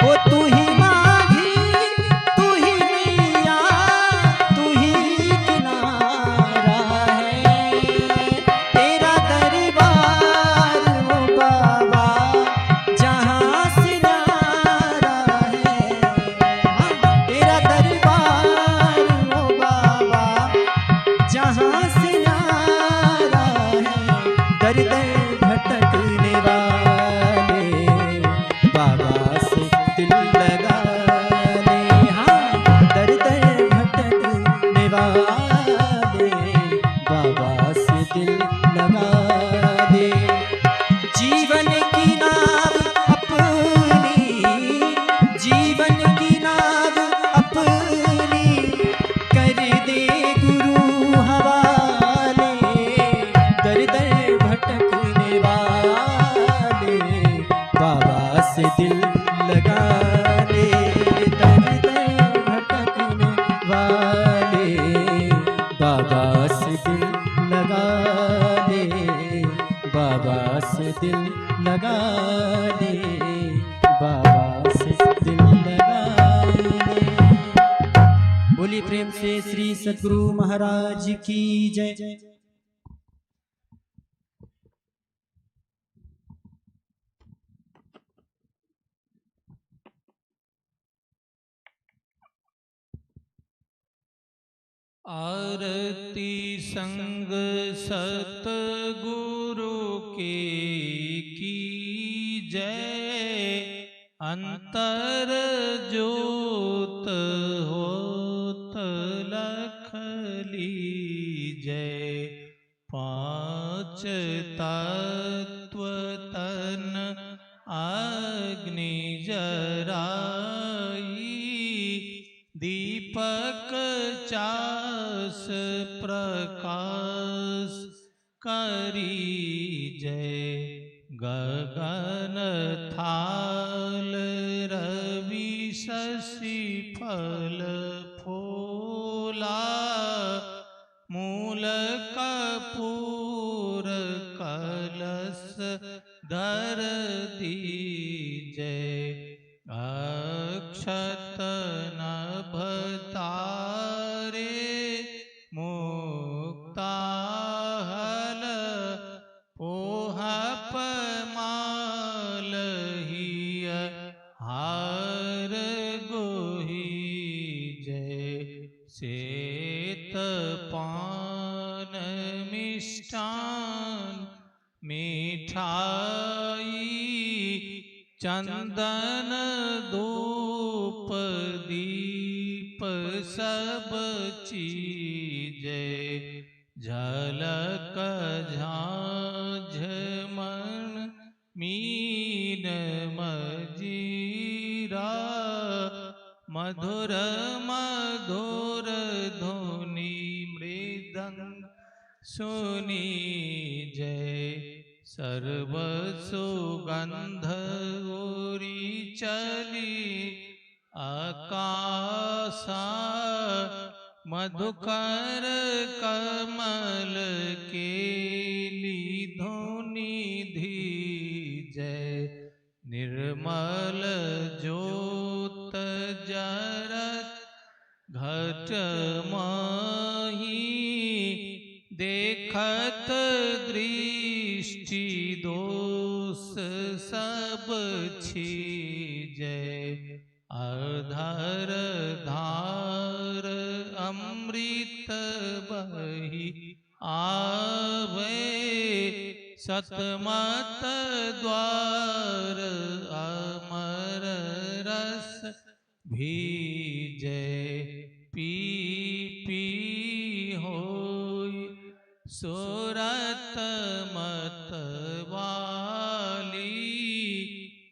ओ तू ही मांगी, तू ही नैया, तू ही किनारा है। तेरा दरबार ओ बाबा जहाँ से न्यारा है। हाँ, तेरा दरबार ओ बाबा जहाँ से न्यारा है। दर दर भटकने वाले बाबा से दिल लगा ले। हाँ, दर दर भटकने वाले बाबा से दिल लगा ले। जीवन की नाव अपनी, जीवन की नाव अपनी कर दे गुरु हवाले। दर दर भटकने वाले बाबा से दिल लगा ले। दर दर भटकने वाले बाबा से दिल लगा ले। बाबा से दिल लगा ले, बाबा से दिल लगा ले। बोलिए प्रेम से श्री सद्गुरु महाराज की जय। आरती संग सतगुरु की जय। अंतर ज्योत होत लख लीजय। पांच तत्व तन अग्नि जराई। दीपक चास प्रकाश करी जय। गगन थाल रवि शशि फल फूला। मूल कपूर कलश धर दीजय। अक्षत नभ तारे मुक्ता हल। पोहप माल हिय हार गोही जय। श्वेत पान मिष्टान मिठाई। चंदन धूप दीप सब चीजय। झलक झांझ मन मीन मजीरा। मधुर मधुर धुनि मृदंग सुनी जय। सर्व सुगंध उरी चली आकाशा। मधुकर कमल केली धुनि धीजय। निर्मल ज्योत जरत घट माही। देखत दृष्टि दोष सब छीजय। अधर धार अमृत बही आवे। सतमत द्वार अमर रस भीजय। पी पी होय सुरत मत वाली।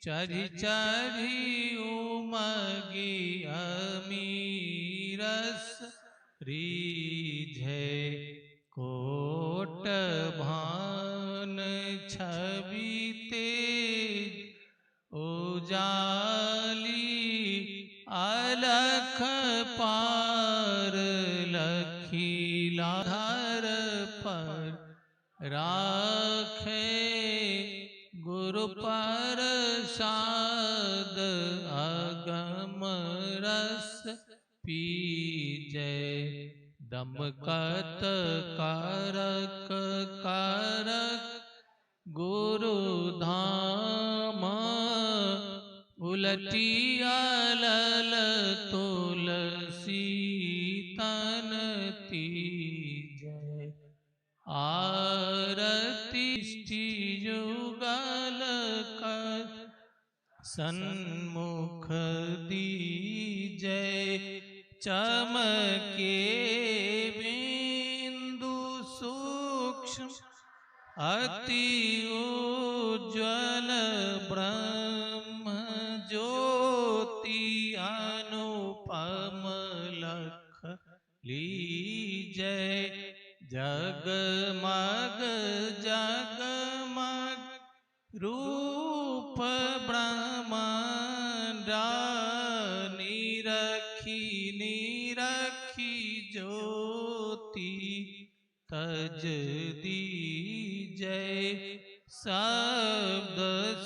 चढ़ी चढ़ी उमगी अमीरस रीझै। कोट भान छवि तेज उजाली अलख पार लखीला धर पर राखे गुरु प्रसाद अगम रस पीजै दमकत कारक कारक गुरु धाम उलटिया लल तुलसी तन तीजै आरती युगल कर सन्मुख दीजै चमके बिंदु सूक्ष्म अति उज्ज्वल ब्रह्म ज्योति अनुपम लख लीजै जगमग जगमग रूप ब्रह्मांडा निरखी निरखी ज्योति तज दीजै शब्द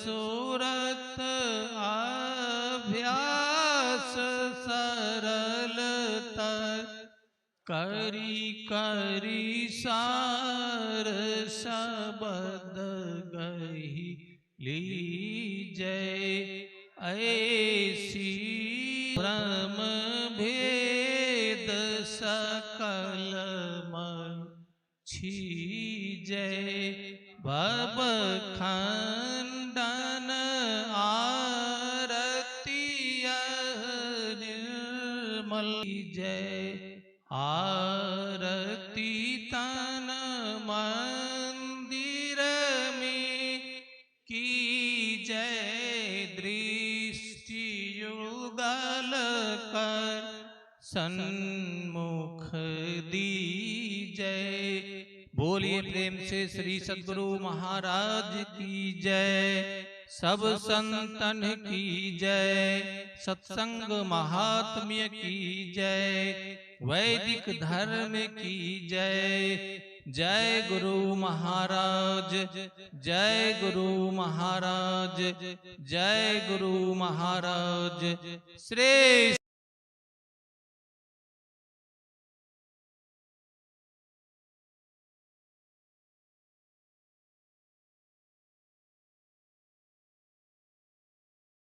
सूरत अभ्यास सरलता करी करी सार शब्द गही लीजै ऐसी ब्रह्म भेद सकल मन छीजै भव खंडन आरती निर्मल जय आरती तन मंदिर में की जय दृष्टि युगल कर सन्मुख दीजै बोलिए प्रेम से श्री सद्गुरु महाराज की जय सब संतन की जय सत्संग महात्म्य की जय वैदिक धर्म की जय जय गुरु महाराज जय गुरु महाराज जय गुरु महाराज श्रेष्ठ